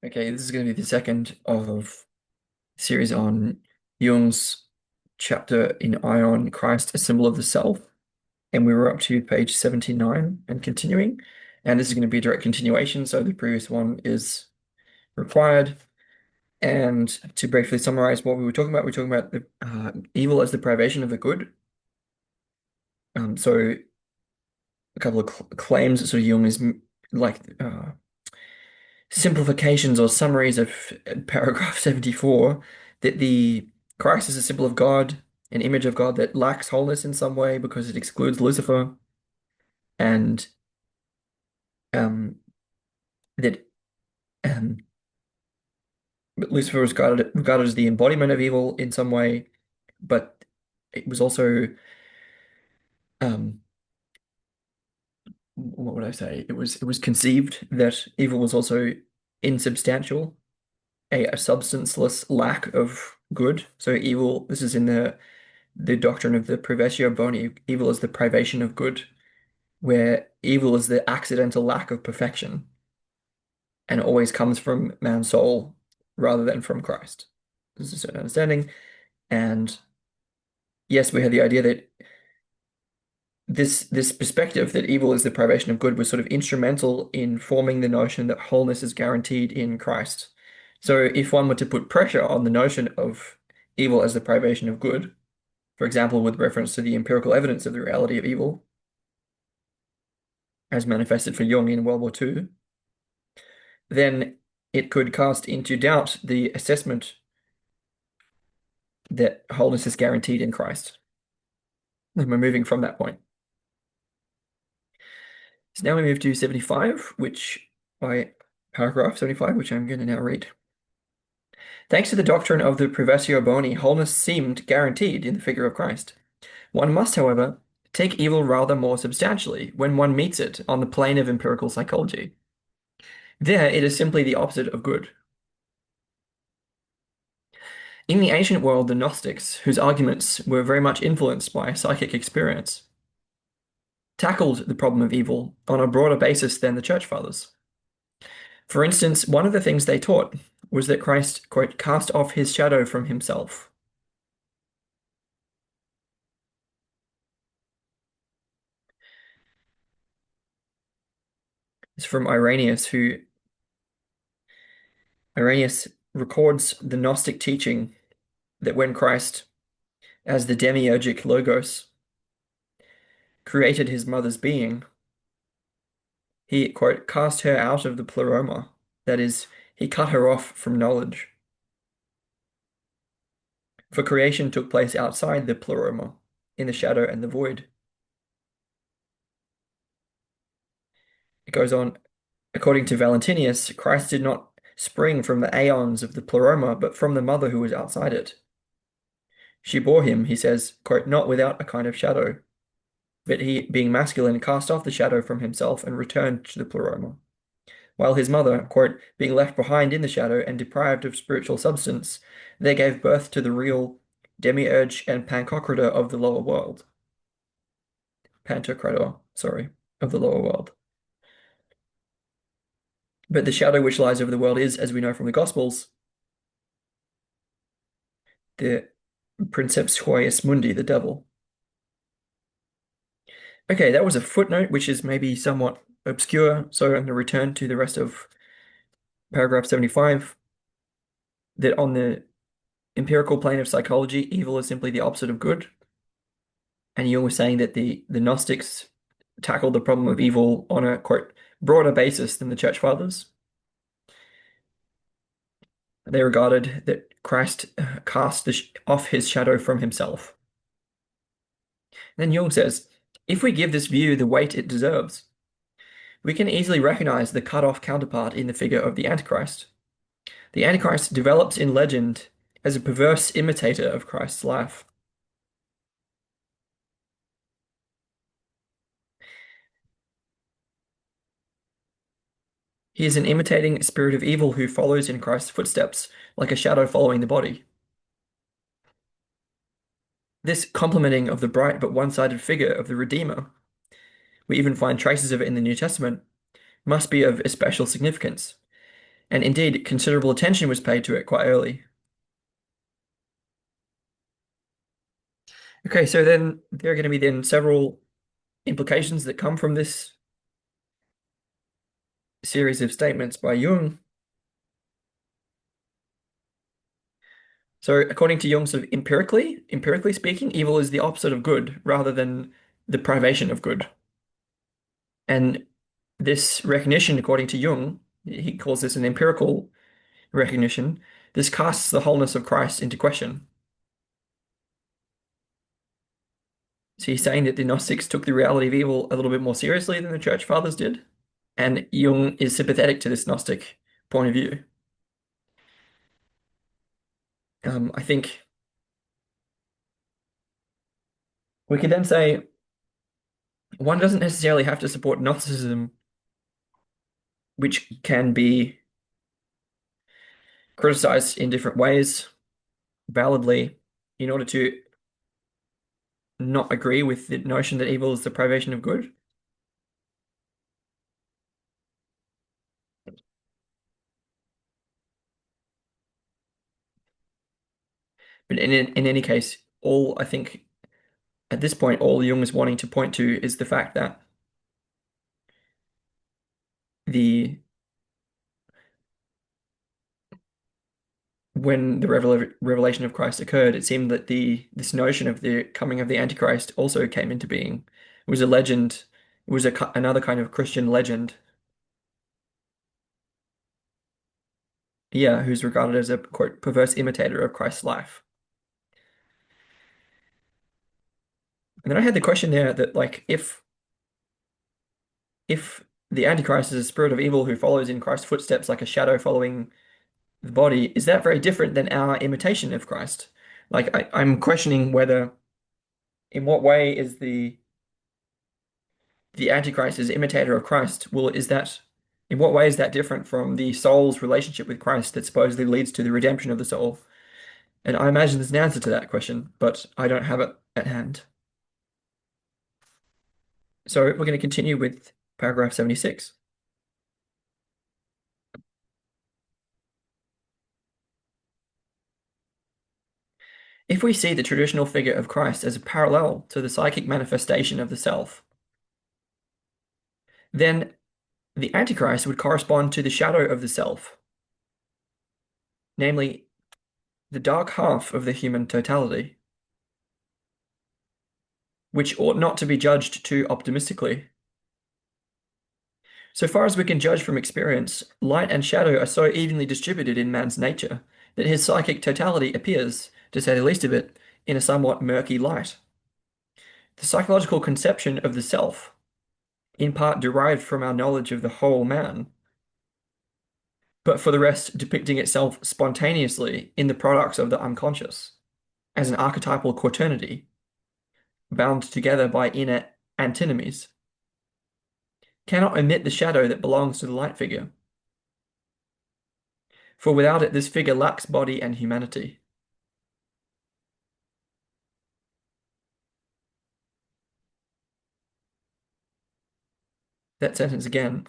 Okay, this is going to be the second of series on Jung's chapter in Aion, Christ, a symbol of the self. And we were up to page 79 and continuing. And this is going to be a direct continuation, so the previous one is required. And to briefly summarize what we were talking about the evil as the privation of the good. So a couple of claims that sort of Jung is like simplifications or summaries of paragraph 74 that the Christ is a symbol of God, an image of God that lacks wholeness in some way because it excludes Lucifer, and that um, Lucifer was regarded as the embodiment of evil in some way, but it was also um, what would I say? It was conceived that evil was also insubstantial, a substanceless lack of good. So evil, this is in the doctrine of the privatio boni, evil is the privation of good, where evil is the accidental lack of perfection and always comes from man's soul rather than from Christ. This is a certain understanding. And yes, we had the idea that this perspective that evil is the privation of good was sort of instrumental in forming the notion that wholeness is guaranteed in Christ. So if one were to put pressure on the notion of evil as the privation of good, for example, with reference to the empirical evidence of the reality of evil, as manifested for Jung in World War II, then it could cast into doubt the assessment that wholeness is guaranteed in Christ. And we're moving from that point. So now we move to 75, which by paragraph 75, which I'm going to now read. Thanks to the doctrine of the privatio boni, wholeness seemed guaranteed in the figure of Christ. One must, however, take evil rather more substantially when one meets it on the plane of empirical psychology. There, it is simply the opposite of good. In the ancient world, the Gnostics, whose arguments were very much influenced by psychic experience, tackled the problem of evil on a broader basis than the Church Fathers. For instance, one of the things they taught was that Christ, quote, cast off his shadow from himself. It's from Irenaeus, who Irenaeus records the Gnostic teaching that when Christ, as the demiurgic Logos, created his mother's being, he, quote, cast her out of the pleroma. That is, he cut her off from knowledge. For creation took place outside the pleroma, in the shadow and the void. It goes on, according to Valentinus, Christ did not spring from the aeons of the pleroma, but from the mother who was outside it. She bore him, he says, quote, not without a kind of shadow, but he, being masculine, cast off the shadow from himself and returned to the pleroma. While his mother, quote, being left behind in the shadow and deprived of spiritual substance, they gave birth to the real demiurge and pancocrator of the lower world. Pantocrator, sorry, of the lower world. But the shadow which lies over the world is, as we know from the Gospels, the princeps huius mundi, the devil. Okay, that was a footnote, which is maybe somewhat obscure, so I'm going to return to the rest of paragraph 75, that on the empirical plane of psychology, evil is simply the opposite of good. And Jung was saying that the Gnostics tackled the problem of evil on a, quote, broader basis than the Church Fathers. They regarded that Christ cast off his shadow from himself. Then Jung says, if we give this view the weight it deserves, we can easily recognize the cut-off counterpart in the figure of the Antichrist. The Antichrist develops in legend as a perverse imitator of Christ's life. He is an imitating spirit of evil who follows in Christ's footsteps, like a shadow following the body. This complementing of the bright but one-sided figure of the Redeemer, we even find traces of it in the New Testament, must be of especial significance, And indeed, considerable attention was paid to it quite early. Okay, so then there are going to be then several implications that come from this series of statements by Jung. So according to Jung, sort of empirically speaking, evil is the opposite of good rather than the privation of good. And this recognition, according to Jung, he calls this an empirical recognition. This casts the wholeness of Christ into question. So he's saying that the Gnostics took the reality of evil a little bit more seriously than the Church Fathers did. And Jung is sympathetic to this Gnostic point of view. I think we could then say one doesn't necessarily have to support Gnosticism, which can be criticized in different ways, validly, in order to not agree with the notion that evil is the privation of good. But in any case, all I think at this point, all Jung is wanting to point to is the fact that the when the revelation of Christ occurred, it seemed that the this notion of the coming of the Antichrist also came into being. It was a legend. It was another kind of Christian legend. Yeah, who's regarded as a quote perverse imitator of Christ's life. And then I had the question there that like if the Antichrist is a spirit of evil who follows in Christ's footsteps like a shadow following the body, is that very different than our imitation of Christ? Like I'm questioning whether in what way is the Antichrist is imitator of Christ? Well, is that in what way is that different from the soul's relationship with Christ that supposedly leads to the redemption of the soul? And I imagine there's an answer to that question, but I don't have it at hand. So we're going to continue with paragraph 76. If we see the traditional figure of Christ as a parallel to the psychic manifestation of the self, then the Antichrist would correspond to the shadow of the self, namely the dark half of the human totality, which ought not to be judged too optimistically. So far as we can judge from experience, light and shadow are so evenly distributed in man's nature that his psychic totality appears, to say the least of it, in a somewhat murky light. The psychological conception of the self, in part derived from our knowledge of the whole man, but for the rest depicting itself spontaneously in the products of the unconscious, as an archetypal quaternity, bound together by inner antinomies, cannot omit the shadow that belongs to the light figure. For without it, this figure lacks body and humanity. That sentence again.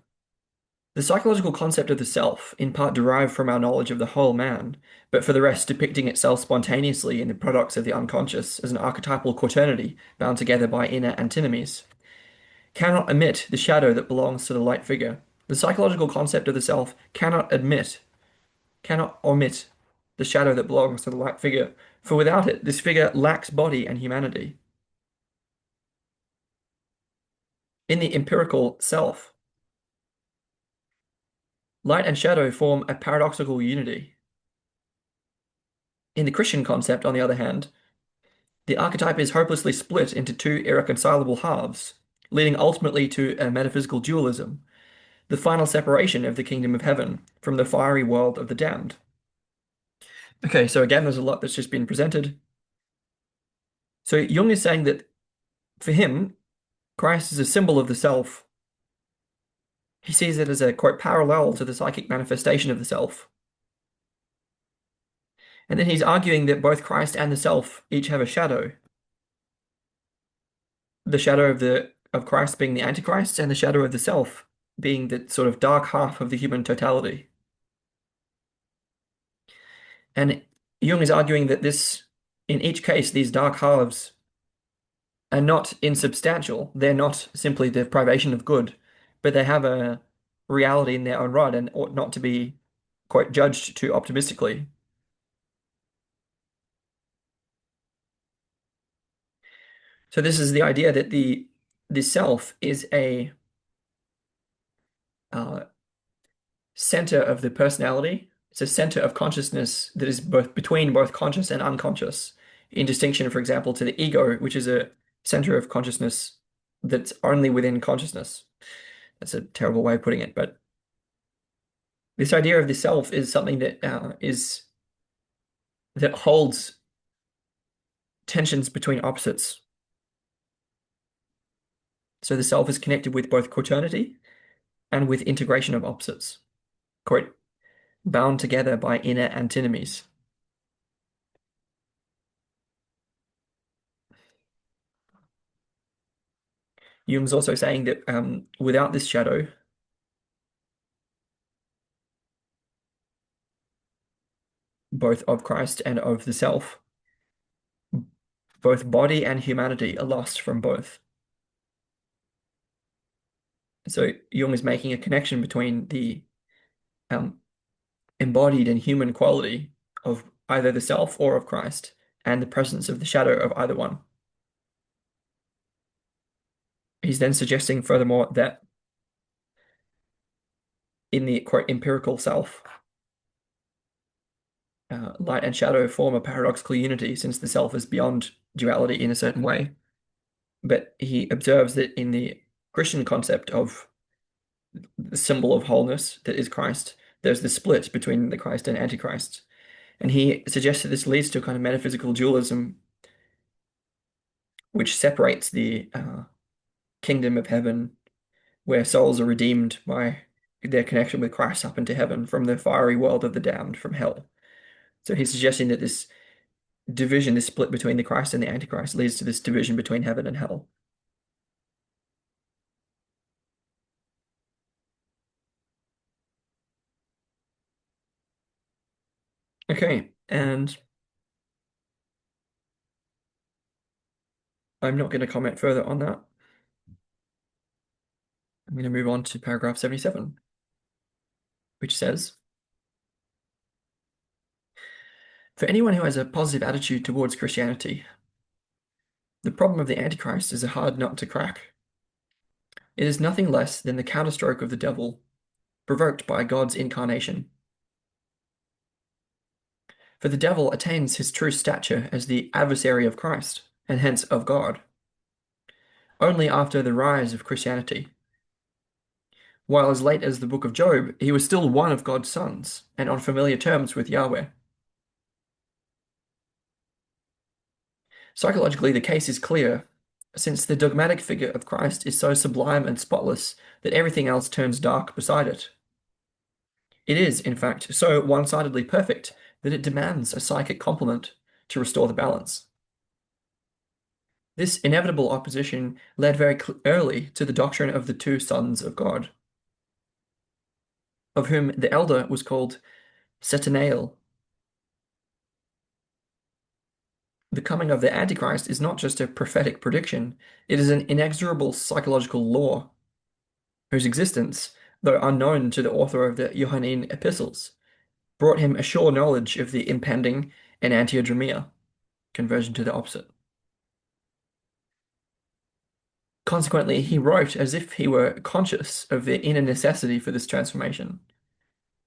The psychological concept of the self, in part derived from our knowledge of the whole man, but for the rest depicting itself spontaneously in the products of the unconscious as an archetypal quaternity bound together by inner antinomies, cannot omit the shadow that belongs to the light figure. The psychological concept of the self cannot omit the shadow that belongs to the light figure, for without it, this figure lacks body and humanity. In the empirical self, light and shadow form a paradoxical unity. In the Christian concept, on the other hand, the archetype is hopelessly split into two irreconcilable halves, leading ultimately to a metaphysical dualism, the final separation of the kingdom of heaven from the fiery world of the damned. Okay, so again, there's a lot that's just been presented. So Jung is saying that for him, Christ is a symbol of the self. He sees it as a, quote, parallel to the psychic manifestation of the self. And then he's arguing that both Christ and the self each have a shadow. The shadow of Christ being the Antichrist, and the shadow of the self being the sort of dark half of the human totality. And Jung is arguing that in each case, these dark halves are not insubstantial. They're not simply the privation of good, but they have a reality in their own right and ought not to be, quote, judged too optimistically. So this is the idea that the self is a uh, center of the personality. It's a center of consciousness that is both between both conscious and unconscious, in distinction, for example, to the ego, which is a center of consciousness that's only within consciousness. That's a terrible way of putting it, but this idea of the self is something that holds tensions between opposites. So the self is connected with both quaternity and with integration of opposites, quote, bound together by inner antinomies. Jung's also saying that without this shadow, both of Christ and of the self, both body and humanity are lost from both. So Jung is making a connection between the um, embodied and human quality of either the self or of Christ and the presence of the shadow of either one. He's then suggesting, furthermore, that in the quote empirical self, light and shadow form a paradoxical unity since the self is beyond duality in a certain way. But he observes that in the Christian concept of the symbol of wholeness that is Christ, there's the split between the Christ and Antichrist. And he suggests that this leads to a kind of metaphysical dualism which separates the kingdom of heaven, where souls are redeemed by their connection with Christ up into heaven, from the fiery world of the damned, from hell. So he's suggesting that this division, this split between the Christ and the Antichrist, leads to this division between heaven and hell. Okay, and I'm not going to comment further on that. I'm going to move on to paragraph 77, which says, for anyone who has a positive attitude towards Christianity, the problem of the Antichrist is a hard nut to crack. It is nothing less than the counterstroke of the devil, provoked by God's incarnation. For the devil attains his true stature as the adversary of Christ, and hence of God, only after the rise of Christianity. While as late as the book of Job, he was still one of God's sons, and on familiar terms with Yahweh. Psychologically, the case is clear, since the dogmatic figure of Christ is so sublime and spotless that everything else turns dark beside it. It is, in fact, so one-sidedly perfect that it demands a psychic complement to restore the balance. This inevitable opposition led very early to the doctrine of the two sons of God, of whom the elder was called Satanael. The coming of the Antichrist is not just a prophetic prediction, it is an inexorable psychological law, whose existence, though unknown to the author of the Johannine epistles, brought him a sure knowledge of the impending enantiodromia, conversion to the opposite. Consequently, he wrote as if he were conscious of the inner necessity for this transformation,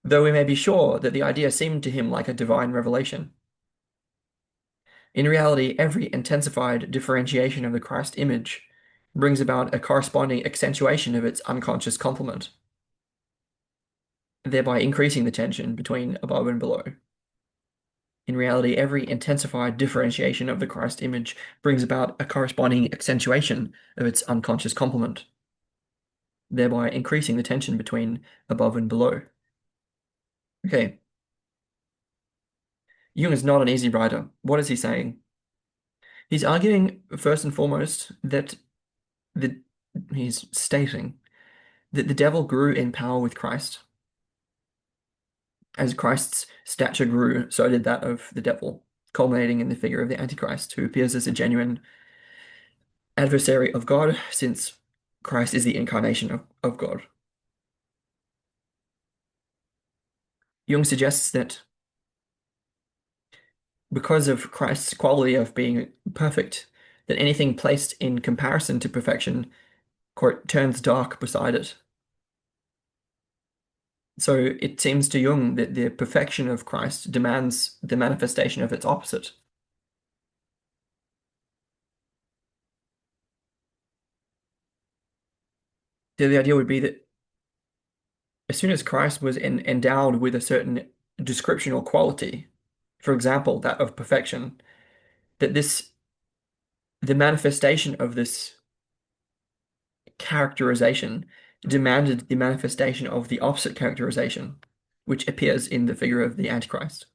though we may be sure that the idea seemed to him like a divine revelation. In reality, every intensified differentiation of the Christ image brings about a corresponding accentuation of its unconscious complement, thereby increasing the tension between above and below. In reality, every intensified differentiation of the Christ image brings about a corresponding accentuation of its unconscious complement, thereby increasing the tension between above and below. Okay, Jung is not an easy writer. What is he saying? He's arguing, first and foremost, that the he's stating that the devil grew in power with Christ. As Christ's stature grew, so did that of the devil, culminating in the figure of the Antichrist, who appears as a genuine adversary of God, since Christ is the incarnation of God. Jung suggests that because of Christ's quality of being perfect, that anything placed in comparison to perfection, quote, turns dark beside it. So it seems to Jung that the perfection of Christ demands the manifestation of its opposite. The idea would be that as soon as Christ was endowed with a certain description or quality, for example, that of perfection, that the manifestation of this characterization demanded the manifestation of the opposite characterization, which appears in the figure of the Antichrist.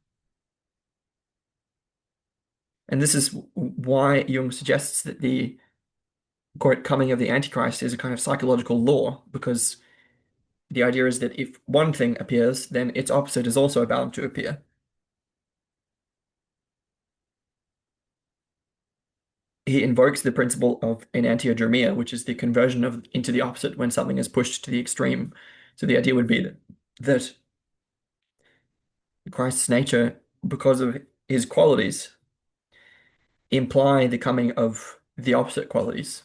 And this is why Jung suggests that the quote coming of the Antichrist is a kind of psychological law, because the idea is that if one thing appears, then its opposite is also bound to appear. He invokes the principle of enantiodromia, which is the conversion of into the opposite when something is pushed to the extreme. So the idea would be that Christ's nature, because of his qualities, imply the coming of the opposite qualities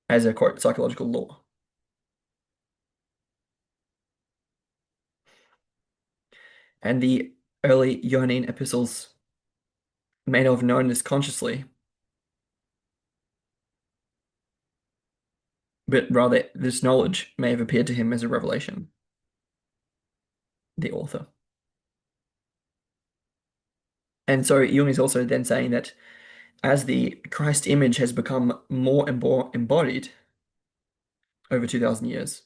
as a quote psychological law. And the early Johannine epistles may not have known this consciously, but rather this knowledge may have appeared to him as a revelation, the author. And so Jung is also then saying that as the Christ image has become more and more embodied over 2,000 years,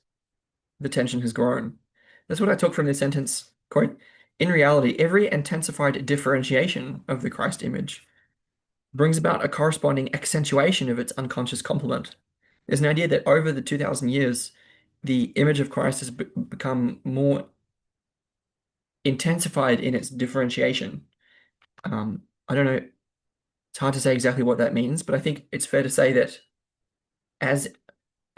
the tension has grown. That's what I took from this sentence. Quote, in reality, every intensified differentiation of the Christ image brings about a corresponding accentuation of its unconscious complement. There's an idea that over the 2,000 years, the image of Christ has become more intensified in its differentiation. I don't know, it's hard to say exactly what that means, but I think it's fair to say that as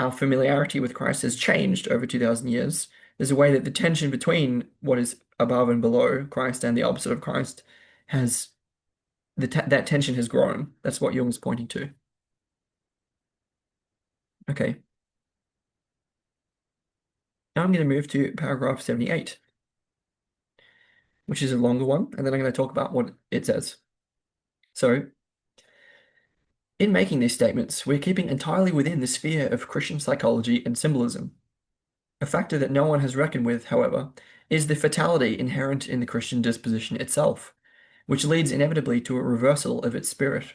our familiarity with Christ has changed over 2,000 years, there's a way that the tension between what is above and below Christ and the opposite of Christ has that tension has grown. That's what Jung's pointing to. Okay. Now I'm going to move to paragraph 78, which is a longer one, and then I'm going to talk about what it says. So, in making these statements, we're keeping entirely within the sphere of Christian psychology and symbolism. A factor that no one has reckoned with, however, is the fatality inherent in the Christian disposition itself, which leads inevitably to a reversal of its spirit.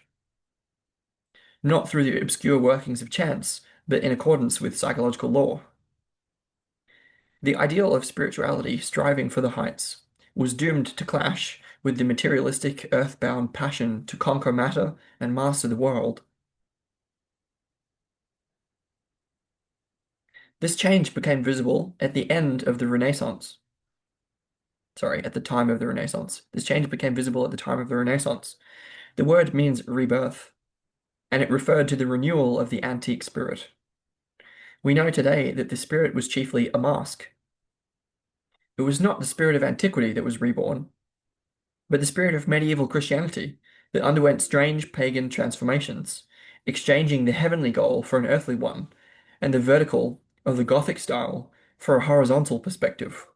Not through the obscure workings of chance, but in accordance with psychological law. The ideal of spirituality striving for the heights was doomed to clash with the materialistic, earthbound passion to conquer matter and master the world. This change became visible at the end of the Renaissance. Sorry, at the time of the Renaissance. This change became visible at the time of the Renaissance. The word means rebirth, and it referred to the renewal of the antique spirit. We know today that the spirit was chiefly a mask. It was not the spirit of antiquity that was reborn, but the spirit of medieval Christianity that underwent strange pagan transformations, exchanging the heavenly goal for an earthly one, and the vertical of the Gothic style for a horizontal perspective.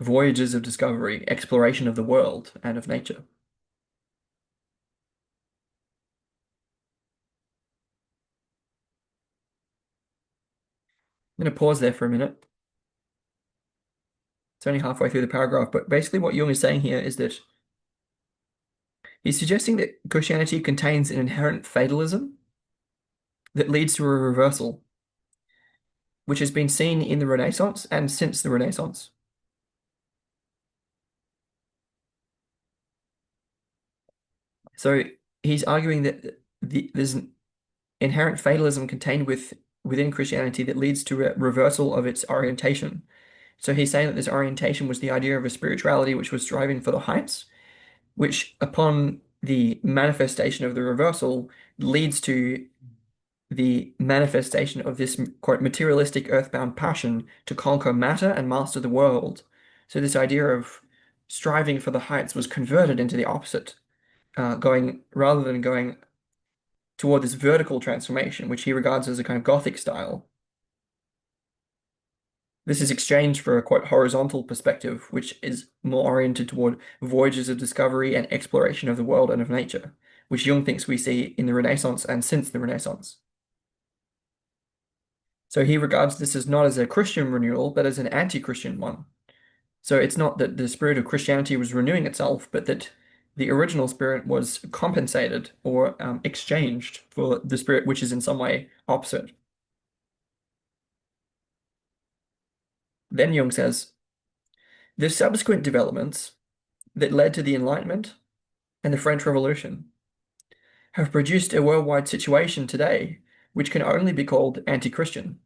Voyages of discovery, exploration of the world and of nature. I'm going to pause there for a minute. It's only halfway through the paragraph, but basically what Jung is saying here is that he's suggesting that Christianity contains an inherent fatalism that leads to a reversal, which has been seen in the Renaissance and since the Renaissance. So he's arguing that there's an inherent fatalism contained within Christianity that leads to a reversal of its orientation So he's saying that this orientation was the idea of a spirituality which was striving for the heights, which upon the manifestation of the reversal leads to the manifestation of this quote materialistic earthbound passion to conquer matter and master the world. So this idea of striving for the heights was converted into the opposite, going rather than going toward this vertical transformation, which he regards as a kind of Gothic style. This is exchanged for a quite horizontal perspective, which is more oriented toward voyages of discovery and exploration of the world and of nature, which Jung thinks we see in the Renaissance and since the Renaissance. So he regards this as not as a Christian renewal, but as an anti-Christian one. So it's not that the spirit of Christianity was renewing itself, but that the original spirit was compensated or exchanged for the spirit which is in some way opposite. Then Jung says, the subsequent developments that led to the Enlightenment and the French Revolution have produced a worldwide situation today which can only be called anti-Christian,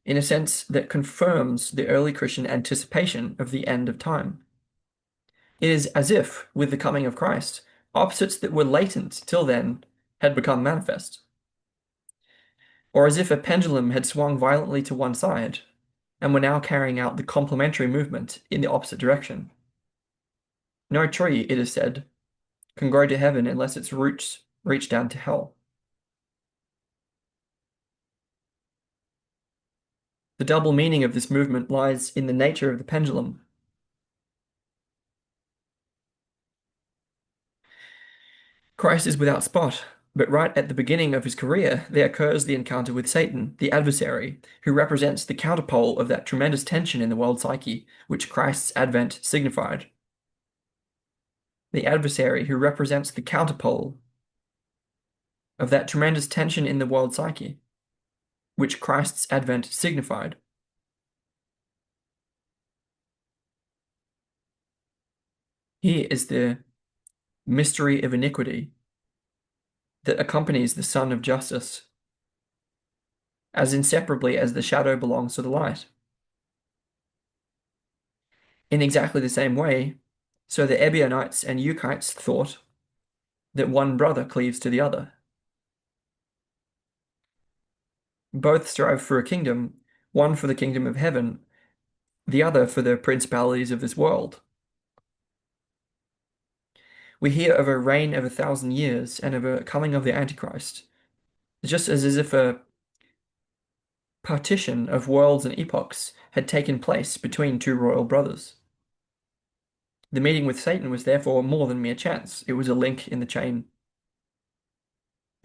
in a sense that confirms the early Christian anticipation of the end of time. It is as if, with the coming of Christ, opposites that were latent till then had become manifest, or as if a pendulum had swung violently to one side and were now carrying out the complementary movement in the opposite direction. No tree, it is said, can grow to heaven unless its roots reach down to hell. The double meaning of this movement lies in the nature of the pendulum. Christ is without spot, but right at the beginning of his career, there occurs the encounter with Satan, the adversary, who represents the counterpole of that tremendous tension in the world psyche, which Christ's advent signified. The adversary who represents the counterpole of that tremendous tension in the world psyche, which Christ's advent signified. Here is the mystery of iniquity that accompanies the Son of Justice, as inseparably as the shadow belongs to the light. In exactly the same way, so the Ebionites and Euchites thought that one brother cleaves to the other. Both strive for a kingdom, one for the kingdom of heaven, the other for the principalities of this world. We hear of a reign of 1,000 years and of a coming of the Antichrist, just as if a partition of worlds and epochs had taken place between two royal brothers. The meeting with Satan was therefore more than mere chance. It was a link in the chain.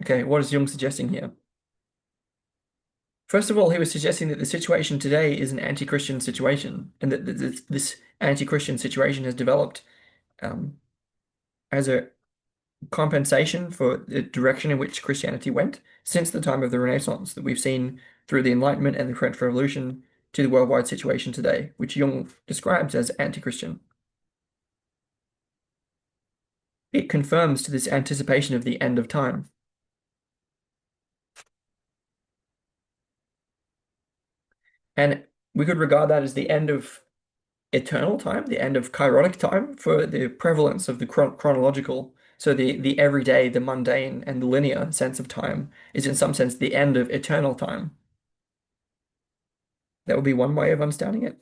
Okay, what is Jung suggesting here? First of all, he was suggesting that the situation today is an anti-Christian situation, and that this anti-Christian situation has developed as a compensation for the direction in which Christianity went since the time of the Renaissance, that we've seen through the Enlightenment and the French Revolution to the worldwide situation today, which Jung describes as anti-Christian. It confirms to this anticipation of the end of time. And we could regard that as the end of eternal time, the end of kairotic time for the prevalence of the chronological. So the everyday, the mundane, and the linear sense of time is in some sense the end of eternal time. That would be one way of understanding it.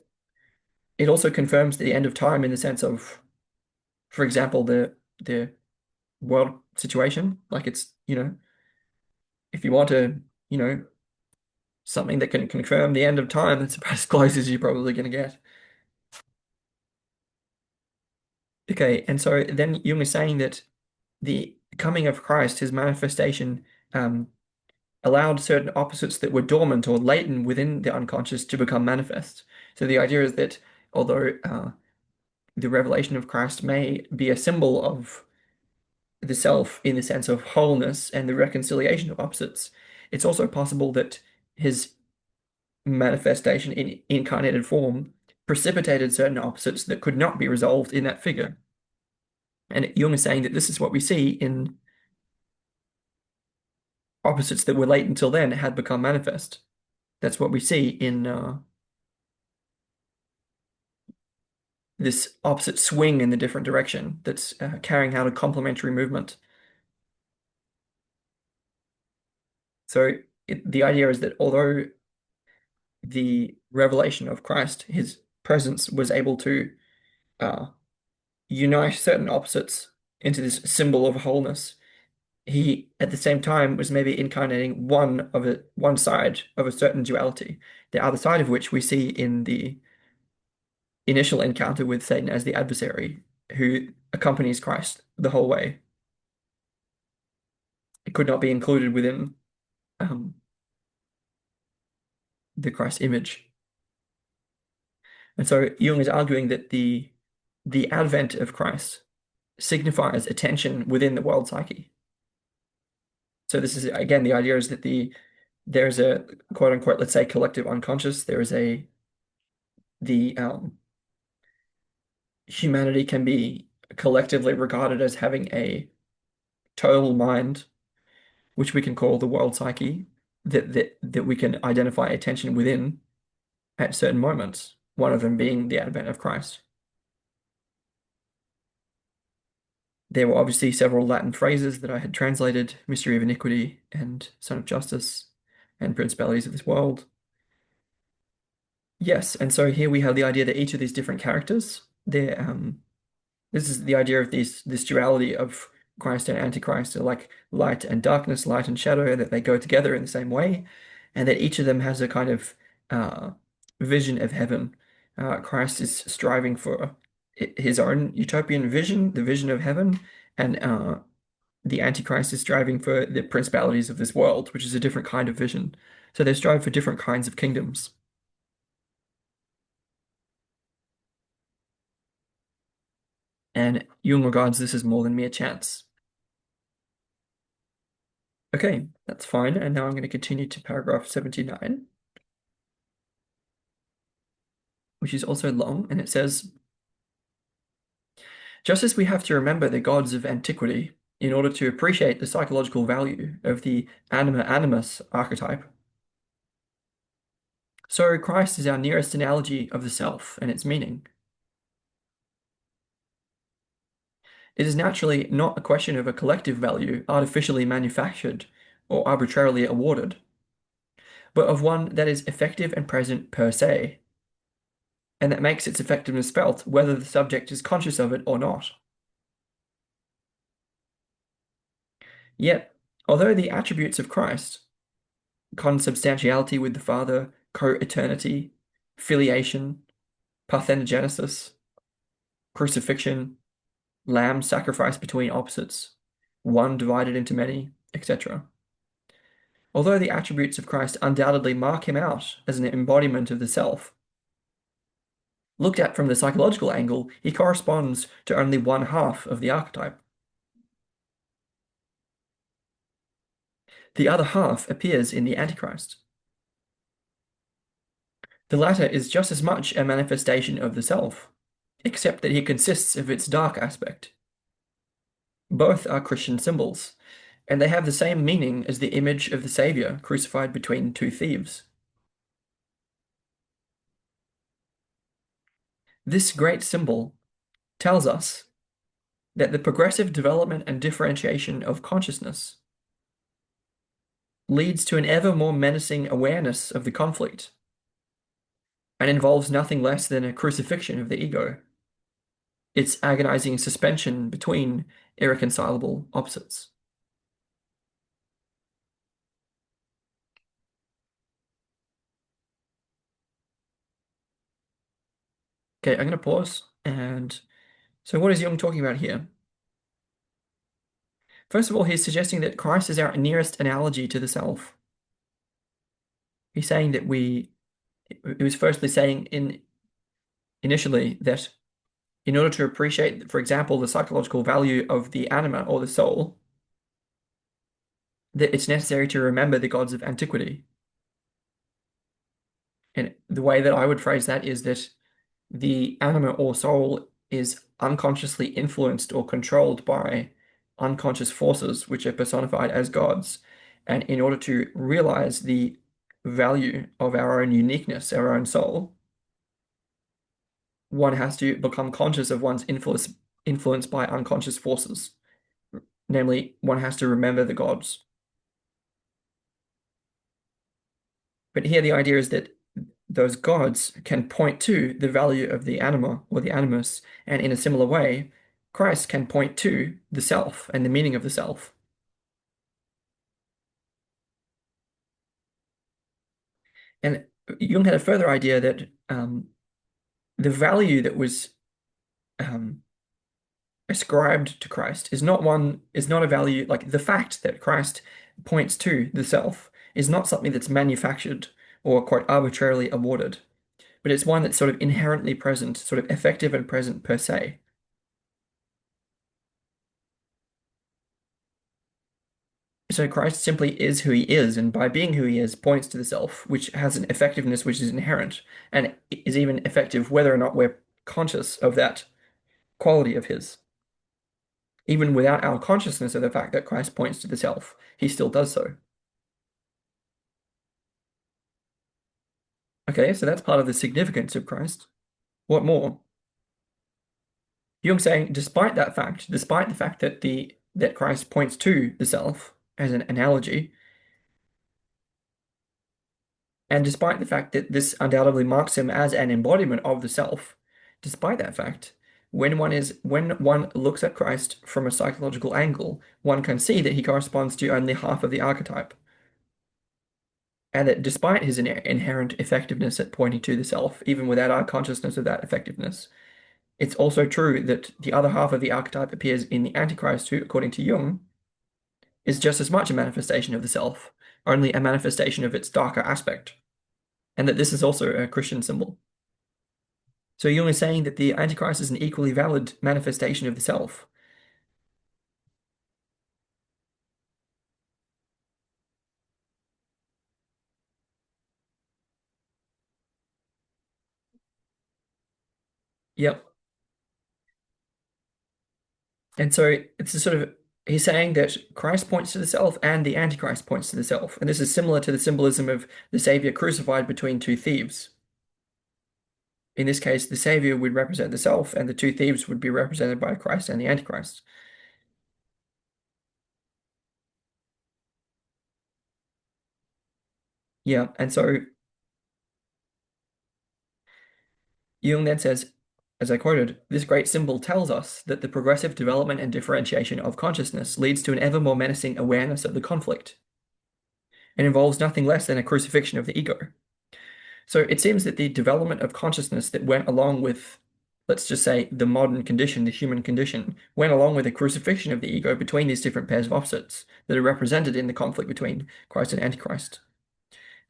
It also confirms the end of time in the sense of, for example, the world situation. Like it's, if you want to, something that can confirm the end of time, that's about as close as you're probably going to get. Okay, and so then Jung is saying that the coming of Christ, his manifestation, allowed certain opposites that were dormant or latent within the unconscious to become manifest. So the idea is that although the revelation of Christ may be a symbol of the self in the sense of wholeness and the reconciliation of opposites, it's also possible that his manifestation in incarnated form precipitated certain opposites that could not be resolved in that figure. And Jung is saying that this is what we see in opposites that were late until then had become manifest. That's what we see in this opposite swing in the different direction that's carrying out a complementary movement. So the idea is that although the revelation of Christ, his presence was able to uh, unite certain opposites into this symbol of wholeness, he at the same time was maybe incarnating one side of a certain duality, the other side of which we see in the initial encounter with Satan as the adversary who accompanies Christ the whole way. It could not be included within um, the Christ image. And so Jung is arguing that the advent of Christ signifies a tension within the world psyche. So this is again the idea is that there's a quote unquote, let's say collective unconscious. There is the humanity can be collectively regarded as having a total mind, which we can call the world psyche, that we can identify a tension within at certain moments, one of them being the advent of Christ. There were obviously several Latin phrases that I had translated, mystery of iniquity and son of justice and principalities of this world. Yes, and so here we have the idea that each of these different characters, this is the idea of this duality of Christ and Antichrist, are like light and darkness, light and shadow, that they go together in the same way, and that each of them has a kind of uh, vision of heaven. Christ is striving for his own utopian vision, the vision of heaven, and the Antichrist is striving for the principalities of this world, which is a different kind of vision. So they strive for different kinds of kingdoms. And Jung regards this as more than mere chance. Okay, that's fine. And now I'm going to continue to paragraph 79, which is also long, and it says, just as we have to remember the gods of antiquity in order to appreciate the psychological value of the anima animus archetype, so Christ is our nearest analogy of the self and its meaning. It is naturally not a question of a collective value artificially manufactured or arbitrarily awarded, but of one that is effective and present per se, and that makes its effectiveness felt whether the subject is conscious of it or not. Yet, although the attributes of Christ, consubstantiality with the Father, co-eternity, filiation, parthenogenesis, crucifixion, lamb sacrifice between opposites, one divided into many, etc. Although the attributes of Christ undoubtedly mark him out as an embodiment of the self, looked at from the psychological angle, he corresponds to only one half of the archetype. The other half appears in the Antichrist. The latter is just as much a manifestation of the self, except that he consists of its dark aspect. Both are Christian symbols, and they have the same meaning as the image of the Savior crucified between two thieves. This great symbol tells us that the progressive development and differentiation of consciousness leads to an ever more menacing awareness of the conflict and involves nothing less than a crucifixion of the ego, its agonizing suspension between irreconcilable opposites. Okay, I'm going to pause. And so, what is Jung talking about here? First of all, he's suggesting that Christ is our nearest analogy to the self. He's saying that he was firstly saying initially that in order to appreciate, for example, the psychological value of the anima or the soul, that it's necessary to remember the gods of antiquity. And the way that I would phrase that is that the anima or soul is unconsciously influenced or controlled by unconscious forces, which are personified as gods. And in order to realize the value of our own uniqueness, our own soul, one has to become conscious of one's influence by unconscious forces. Namely, one has to remember the gods. But here the idea is that those gods can point to the value of the anima or the animus, and in a similar way, Christ can point to the self and the meaning of the self. And Jung had a further idea that the value that was um, ascribed to Christ is not a value like the fact that Christ points to the self is not something that's manufactured or quite arbitrarily awarded, but it's one that's sort of inherently present, sort of effective and present per se. So Christ simply is who he is, and by being who he is, points to the self, which has an effectiveness which is inherent and is even effective whether or not we're conscious of that quality of his. Even without our consciousness of the fact that Christ points to the self, he still does so. Okay, so that's part of the significance of Christ. What more? Jung saying, despite the fact that that Christ points to the self as an analogy, and despite the fact that this undoubtedly marks him as an embodiment of the self, despite that fact, when one looks at Christ from a psychological angle, one can see that he corresponds to only half of the archetype. And that despite his inherent effectiveness at pointing to the self, even without our consciousness of that effectiveness, it's also true that the other half of the archetype appears in the Antichrist, who, according to Jung, is just as much a manifestation of the self, only a manifestation of its darker aspect, and that this is also a Christian symbol. So Jung is saying that the Antichrist is an equally valid manifestation of the self. Yep. And so it's a sort of he's saying that Christ points to the self and the Antichrist points to the self. And this is similar to the symbolism of the Savior crucified between two thieves. In this case, the Savior would represent the self, and the two thieves would be represented by Christ and the Antichrist. Yeah, and so Jung then says, as I quoted, this great symbol tells us that the progressive development and differentiation of consciousness leads to an ever more menacing awareness of the conflict and involves nothing less than a crucifixion of the ego. So it seems that the development of consciousness that went along with, let's just say, the modern condition, the human condition, went along with a crucifixion of the ego between these different pairs of opposites that are represented in the conflict between Christ and Antichrist.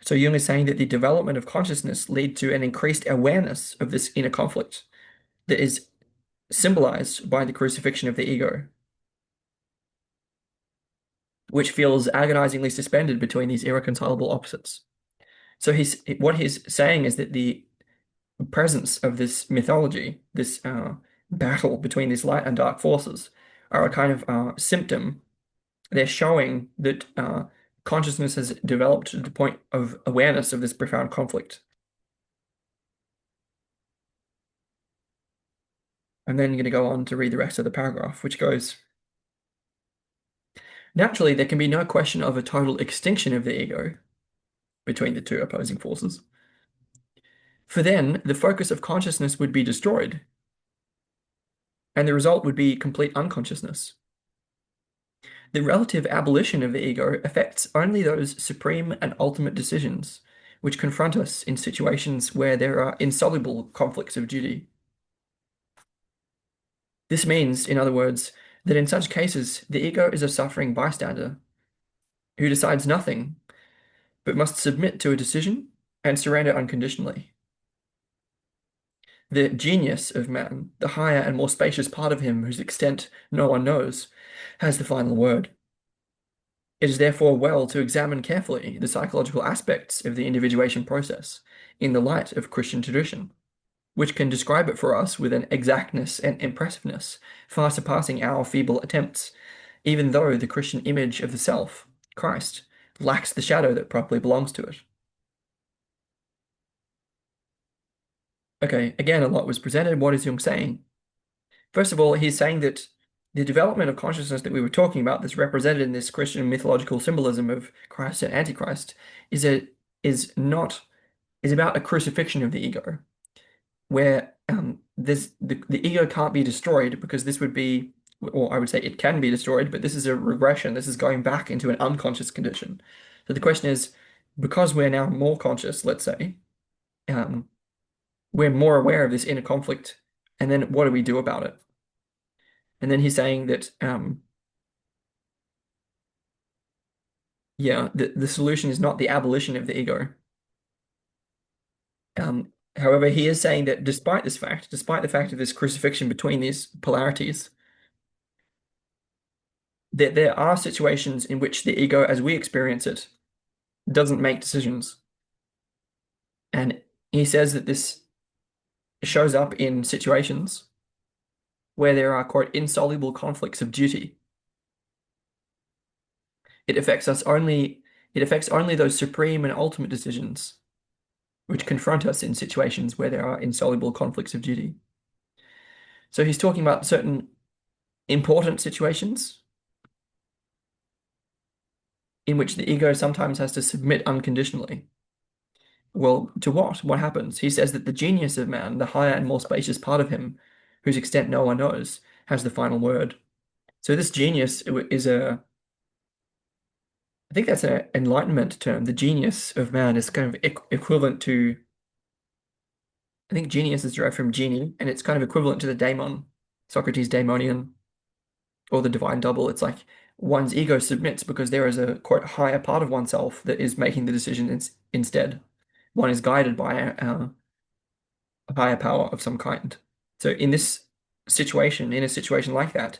So Jung is saying that the development of consciousness led to an increased awareness of this inner conflict that is symbolized by the crucifixion of the ego, which feels agonizingly suspended between these irreconcilable opposites. So what he's saying is that the presence of this mythology, this battle between these light and dark forces, are a kind of symptom. They're showing that consciousness has developed to the point of awareness of this profound conflict. And then you're going to go on to read the rest of the paragraph, which goes, naturally, there can be no question of a total extinction of the ego between the two opposing forces. For then, the focus of consciousness would be destroyed, and the result would be complete unconsciousness. The relative abolition of the ego affects only those supreme and ultimate decisions which confront us in situations where there are insoluble conflicts of duty. This means, in other words, that in such cases, the ego is a suffering bystander who decides nothing but must submit to a decision and surrender unconditionally. The genius of man, the higher and more spacious part of him whose extent no one knows, has the final word. It is therefore well to examine carefully the psychological aspects of the individuation process in the light of Christian tradition, which can describe it for us with an exactness and impressiveness far surpassing our feeble attempts, even though the Christian image of the self, Christ, lacks the shadow that properly belongs to it. Okay, again, a lot was presented. What is Jung saying? First of all, he's saying that the development of consciousness that we were talking about, that's represented in this Christian mythological symbolism of Christ and Antichrist, is a is not is about a crucifixion of the ego, where the ego can't be destroyed because this would be, or I would say it can be destroyed, but this is a regression. This is going back into an unconscious condition. So the question is, because we're now more conscious, let's say, um, we're more aware of this inner conflict, and then what do we do about it? And then he's saying that, yeah, the solution is not the abolition of the ego. However, he is saying that despite this fact, despite the fact of this crucifixion between these polarities, that there are situations in which the ego, as we experience it, doesn't make decisions. And he says that this shows up in situations where there are, quote, insoluble conflicts of duty. It affects us only, it affects only those supreme and ultimate decisions which confront us in situations where there are insoluble conflicts of duty. So he's talking about certain important situations in which the ego sometimes has to submit unconditionally. Well, to what? What happens? He says that the genius of man, the higher and more spacious part of him, whose extent no one knows, has the final word. So this genius is I think that's an enlightenment term. The genius of man is kind of equivalent to, I think genius is derived from genie, and it's kind of equivalent to the daemon, Socrates' daemonian, or the divine double. It's like one's ego submits because there is a quite higher part of oneself that is making the decision instead. One is guided by a higher power of some kind. So in this situation, in a situation like that,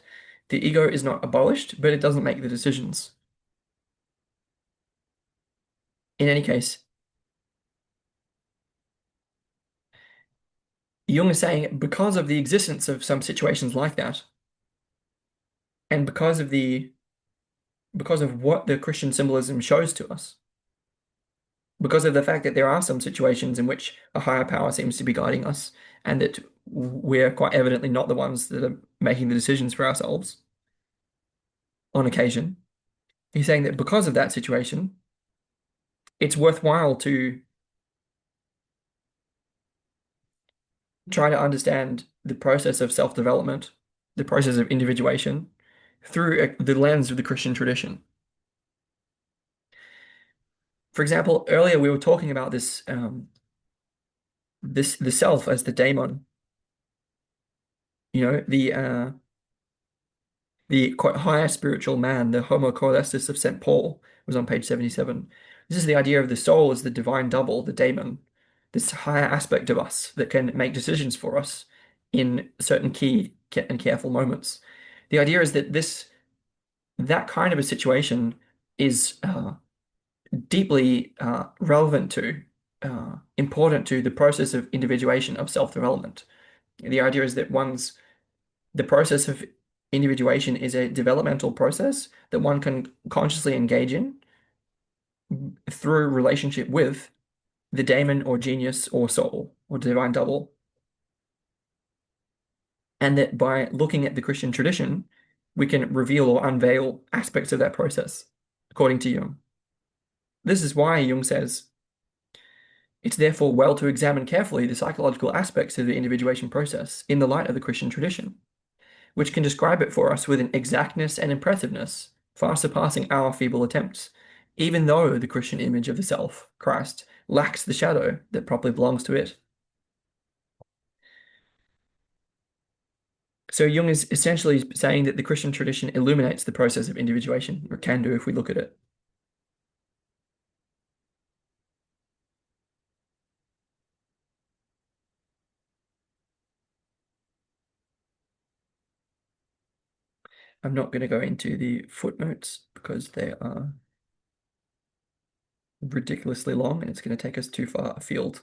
the ego is not abolished, but it doesn't make the decisions. In any case, Jung is saying because of the existence of some situations like that, and because of what the Christian symbolism shows to us, because of the fact that there are some situations in which a higher power seems to be guiding us, and that we're quite evidently not the ones that are making the decisions for ourselves on occasion. He's saying that because of that situation, it's worthwhile to try to understand the process of self-development, the process of individuation, through the lens of the Christian tradition. For example, earlier we were talking about this the self as the daemon, you know, the quite higher spiritual man, the Homo caelestis of St. Paul, was on page 77. This is the idea of the soul as the divine double, the daemon, this higher aspect of us that can make decisions for us in certain key and careful moments. The idea is that that kind of a situation is deeply relevant to, important to the process of individuation of self-development. The idea is that the process of individuation is a developmental process that one can consciously engage in through relationship with the daemon or genius or soul or divine double. And that by looking at the Christian tradition, we can reveal or unveil aspects of that process, according to Jung. This is why Jung says it's therefore well to examine carefully the psychological aspects of the individuation process in the light of the Christian tradition, which can describe it for us with an exactness and impressiveness far surpassing our feeble attempts, even though the Christian image of the self, Christ, lacks the shadow that properly belongs to it. So Jung is essentially saying that the Christian tradition illuminates the process of individuation, or can do if we look at it. I'm not going to go into the footnotes because they are ridiculously long and it's going to take us too far afield.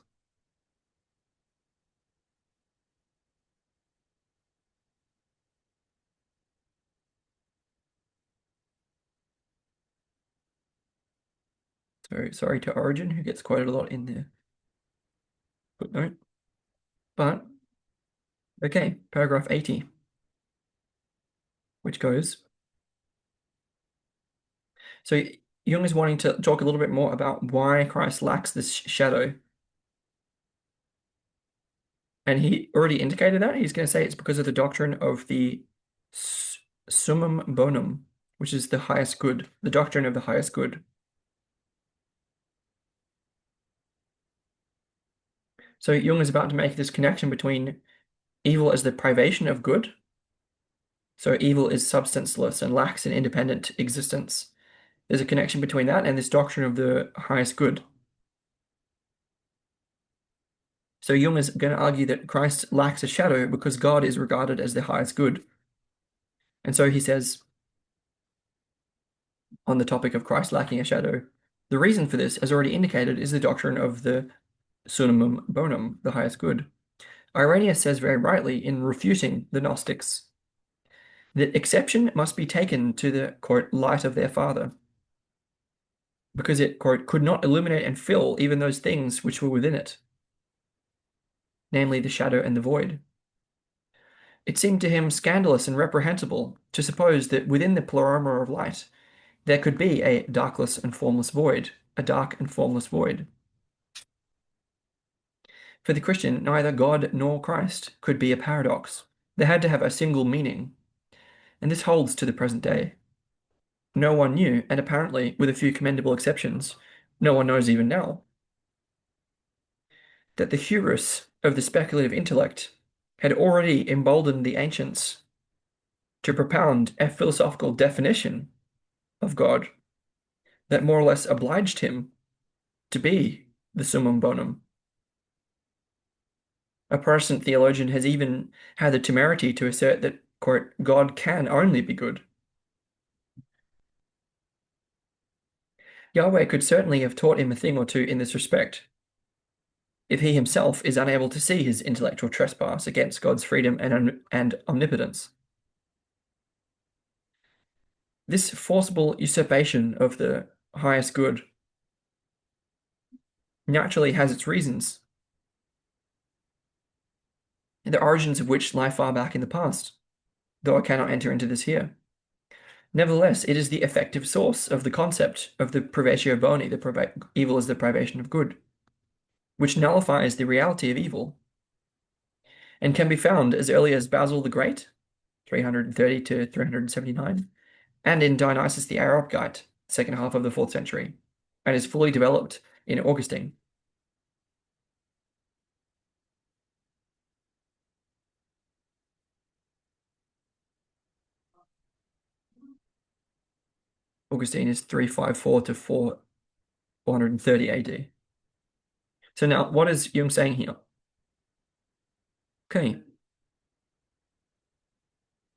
So sorry to Origin, who gets quoted a lot in the footnote. But, okay, paragraph 80, which goes, so Jung is wanting to talk a little bit more about why Christ lacks this shadow. And he already indicated that. He's going to say it's because of the doctrine of the summum bonum, which is the highest good, the doctrine of the highest good. So Jung is about to make this connection between evil as the privation of good. So evil is substanceless and lacks an independent existence. There's a connection between that and this doctrine of the highest good. So Jung is going to argue that Christ lacks a shadow because God is regarded as the highest good. And so he says, on the topic of Christ lacking a shadow, the reason for this, as already indicated, is the doctrine of the summum bonum, the highest good. Irenaeus says very rightly in refuting the Gnostics that exception must be taken to the, quote, light of their father, because it, quote, could not illuminate and fill even those things which were within it, namely the shadow and the void. It seemed to him scandalous and reprehensible to suppose that within the pleroma of light there could be a darkless and formless void, a dark and formless void. For the Christian, neither God nor Christ could be a paradox. They had to have a single meaning, and this holds to the present day. No one knew, and apparently, with a few commendable exceptions, no one knows even now, that the hubris of the speculative intellect had already emboldened the ancients to propound a philosophical definition of God that more or less obliged him to be the summum bonum. A Protestant theologian has even had the temerity to assert that, quote, God can only be good. Yahweh could certainly have taught him a thing or two in this respect, if he himself is unable to see his intellectual trespass against God's freedom and omnipotence. This forcible usurpation of the highest good naturally has its reasons, the origins of which lie far back in the past, though I cannot enter into this here. Nevertheless, it is the effective source of the concept of the privatio boni, evil is the privation of good, which nullifies the reality of evil, and can be found as early as Basil the Great, 330 to 379, and in Dionysius the Areopagite, second half of the 4th century, and is fully developed in Augustine. Augustine is 354 to 430 AD. So now, what is Jung saying here? Okay.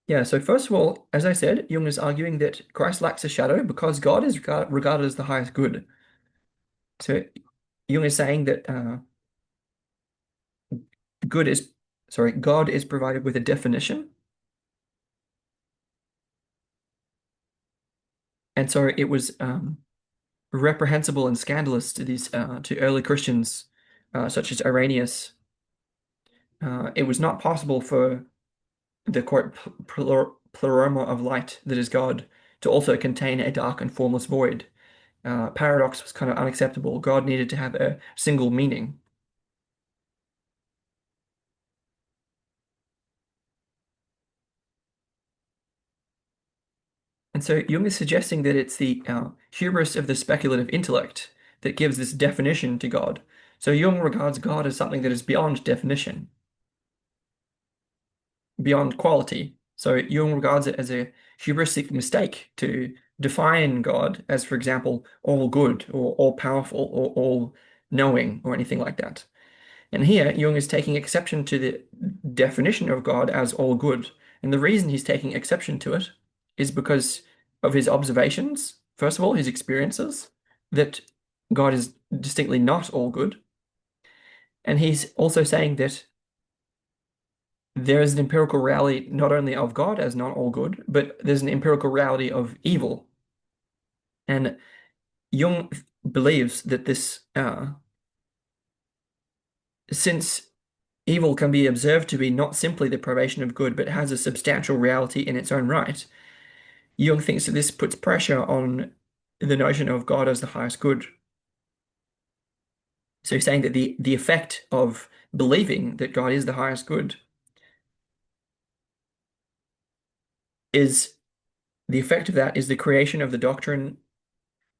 Yeah, so first of all, as I said, Jung is arguing that Christ lacks a shadow because God is regarded as the highest good. So Jung is saying that good is, sorry, God is provided with a definition. And so it was reprehensible and scandalous to these to early Christians, such as Irenaeus. It was not possible for the quote pleroma of light that is God to also contain a dark and formless void. Paradox was kind of unacceptable. God needed to have a single meaning. And so Jung is suggesting that it's the hubris of the speculative intellect that gives this definition to God. So Jung regards God as something that is beyond definition, beyond quality. So Jung regards it as a hubristic mistake to define God as, for example, all good or all powerful or all knowing or anything like that. And here, Jung is taking exception to the definition of God as all good. And the reason he's taking exception to it is because of his observations, first of all, his experiences, that God is distinctly not all good. And he's also saying that there is an empirical reality not only of God as not all good, but there's an empirical reality of evil. And Jung believes that this, since Evil can be observed to be not simply the privation of good, but has a substantial reality in its own right. Jung thinks that this puts pressure on the notion of God as the highest good. So he's saying that the effect of believing that God is the highest good is the effect of that is the creation of the doctrine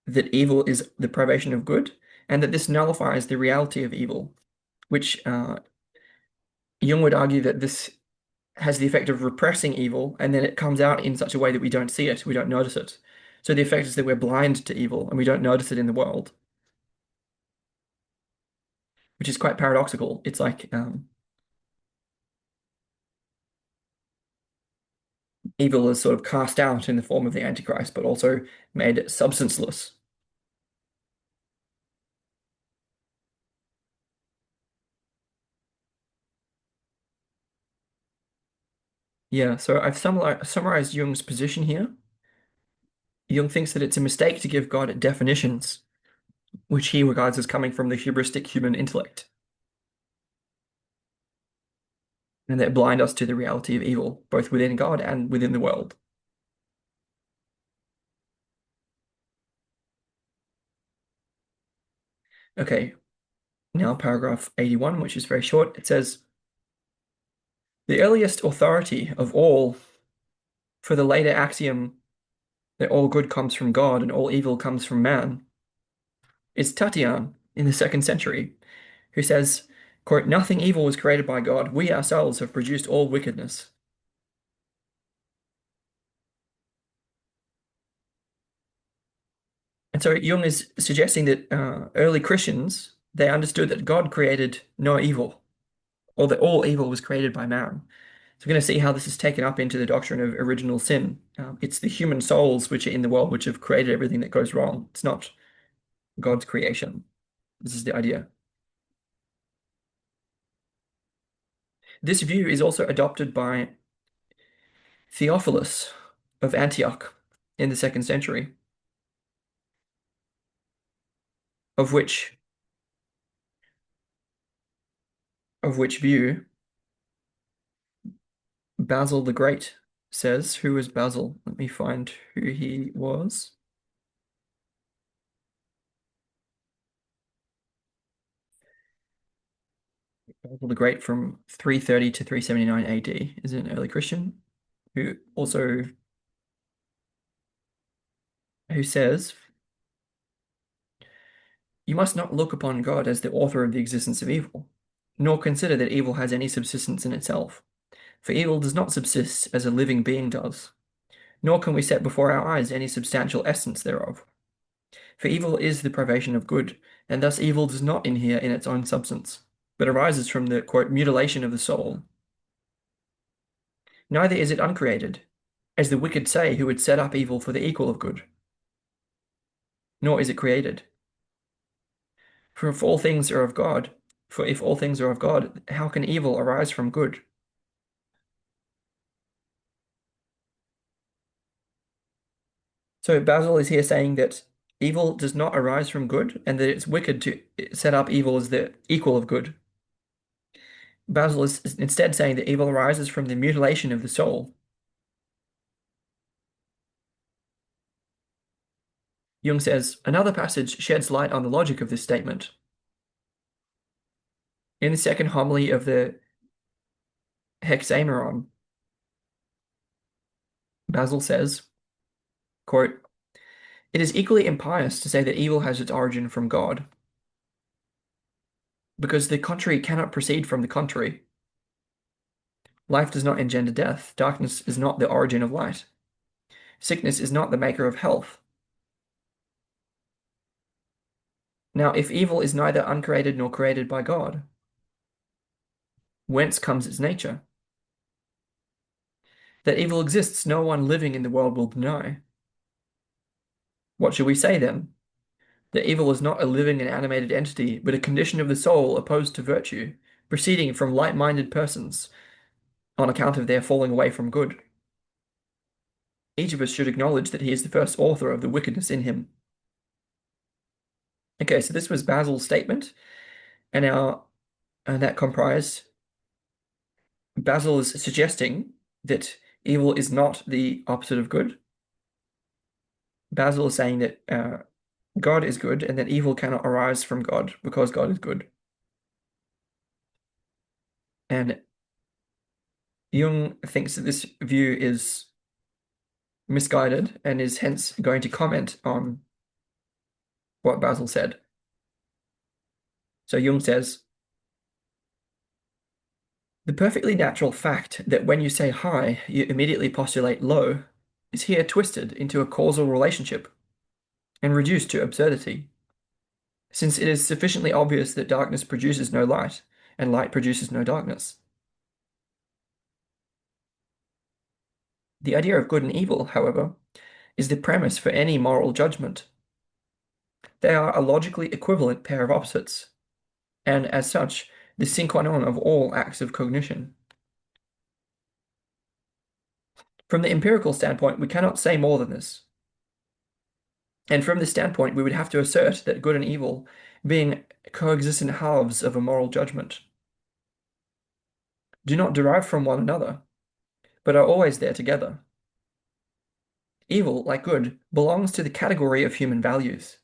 that evil is the privation of good, and that this nullifies the reality of evil, which Jung would argue that this has the effect of repressing evil, and then it comes out in such a way that we don't see it, we don't notice it. So the effect is that we're blind to evil and we don't notice it in the world, which is quite paradoxical. It's like evil is sort of cast out in the form of the Antichrist, but also made substanceless. Yeah, so I've summarized Jung's position here. Jung thinks that it's a mistake to give God definitions, which he regards as coming from the hubristic human intellect, and that blind us to the reality of evil, both within God and within the world. Okay, now paragraph 81, which is very short. It says, the earliest authority of all for the later axiom that all good comes from God and all evil comes from man is Tatian in the 2nd century, who says, quote, nothing evil was created by God. We ourselves have produced all wickedness. And so Jung is suggesting that early Christians, they understood that God created no evil, or that all evil was created by man. So we're going to see how this is taken up into the doctrine of original sin. It's the human souls which are in the world which have created everything that goes wrong. It's not God's creation. This is the idea. This view is also adopted by Theophilus of Antioch in the 2nd century, of which view Basil the Great says. Who was Basil? Let me find who he was. Basil the Great from 330 to 379 AD is an early Christian who says, you must not look upon God as the author of the existence of evil, nor consider that evil has any subsistence in itself. For evil does not subsist as a living being does, nor can we set before our eyes any substantial essence thereof. For evil is the privation of good, and thus evil does not inhere in its own substance, but arises from the, quote, mutilation of the soul. Neither is it uncreated, as the wicked say who would set up evil for the equal of good, nor is it created. For if all things are of God, for if all things are of God, how can evil arise from good? So Basil is here saying that evil does not arise from good, and that it's wicked to set up evil as the equal of good. Basil is instead saying that evil arises from the mutilation of the soul. Jung says, another passage sheds light on the logic of this statement. In the second homily of the Hexameron, Basil says, quote, it is equally impious to say that evil has its origin from God, because the contrary cannot proceed from the contrary. Life does not engender death. Darkness is not the origin of light. Sickness is not the maker of health. Now, if evil is neither uncreated nor created by God, whence comes its nature? That evil exists, no one living in the world will deny. What shall we say then? That evil is not a living and animated entity, but a condition of the soul opposed to virtue, proceeding from light-minded persons on account of their falling away from good. Each of us should acknowledge that he is the first author of the wickedness in him. Okay, so this was Basil's statement, and that comprised Basil is suggesting that evil is not the opposite of good. Basil is saying that God is good and that evil cannot arise from God because God is good. And Jung thinks that this view is misguided and is hence going to comment on what Basil said. So Jung says, the perfectly natural fact that when you say high, you immediately postulate low is here twisted into a causal relationship and reduced to absurdity, since it is sufficiently obvious that darkness produces no light and light produces no darkness. The idea of good and evil, however, is the premise for any moral judgment. They are a logically equivalent pair of opposites, and as such, the sine qua non of all acts of cognition. From the empirical standpoint, we cannot say more than this. And from this standpoint, we would have to assert that good and evil being coexistent halves of a moral judgment do not derive from one another, but are always there together. Evil, like good, belongs to the category of human values.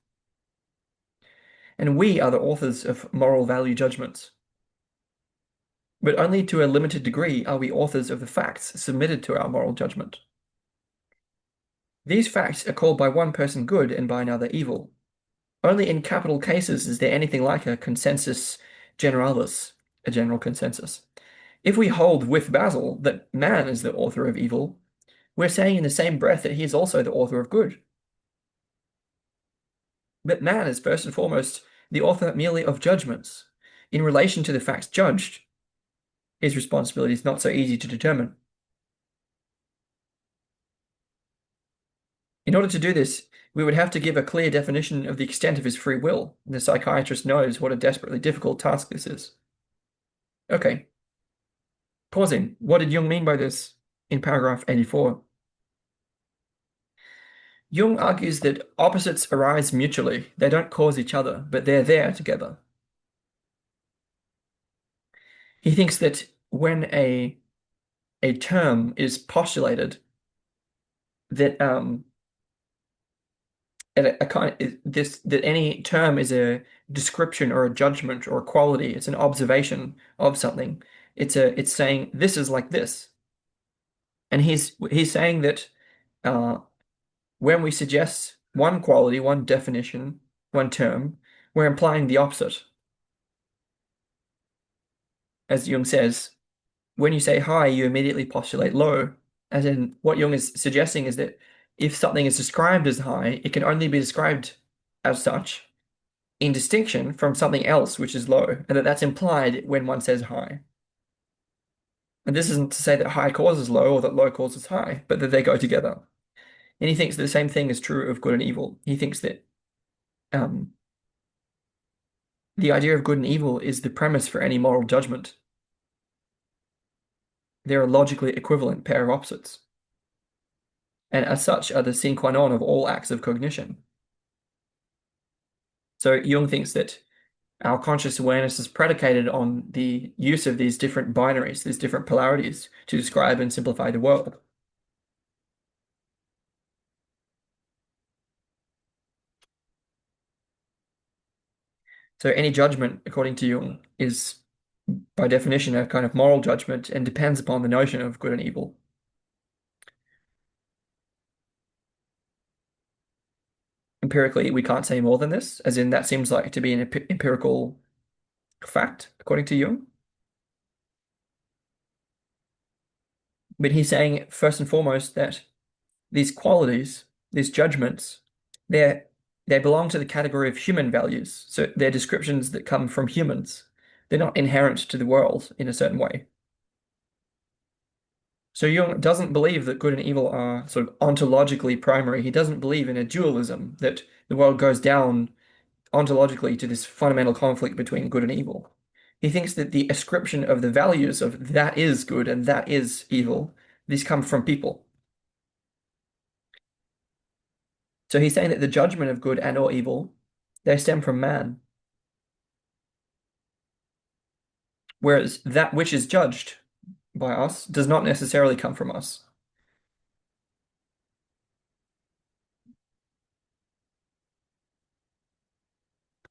And we are the authors of moral value judgments. But only to a limited degree are we authors of the facts submitted to our moral judgment. These facts are called by one person good and by another evil. Only in capital cases is there anything like a consensus generalis, a general consensus. If we hold with Basil that man is the author of evil, we're saying in the same breath that he is also the author of good. But man is first and foremost the author merely of judgments. In relation to the facts judged, his responsibility is not so easy to determine. In order to do this, we would have to give a clear definition of the extent of his free will. The psychiatrist knows what a desperately difficult task this is. Okay. Pausing. What did Jung mean by this in paragraph 84? Jung argues that opposites arise mutually. They don't cause each other, but they're there together. He thinks that when a term is postulated, that that any term is a description or a judgment or a quality. It's an observation of something. It's saying this is like this, and he's saying that when we suggest one quality, one definition, one term, we're implying the opposite. As Jung says, when you say high, you immediately postulate low. As in, what Jung is suggesting is that if something is described as high, it can only be described as such in distinction from something else which is low, and that's implied when one says high. And this isn't to say that high causes low or that low causes high, but that they go together. And he thinks that the same thing is true of good and evil. He thinks that um, the idea of good and evil is the premise for any moral judgment. They're a logically equivalent pair of opposites, and as such are the sine qua non of all acts of cognition. So Jung thinks that our conscious awareness is predicated on the use of these different binaries, these different polarities to describe and simplify the world. So any judgment, according to Jung, is by definition a kind of moral judgment and depends upon the notion of good and evil. Empirically, we can't say more than this, as in that seems like to be an empirical fact, according to Jung. But he's saying, first and foremost, that these qualities, these judgments, they they belong to the category of human values. So they're descriptions that come from humans. They're not inherent to the world in a certain way. So Jung doesn't believe that good and evil are sort of ontologically primary. He doesn't believe in a dualism, that the world goes down ontologically to this fundamental conflict between good and evil. He thinks that the ascription of the values of that is good and that is evil, these come from people. So he's saying that the judgment of good and or evil, they stem from man. Whereas that which is judged, by us does not necessarily come from us.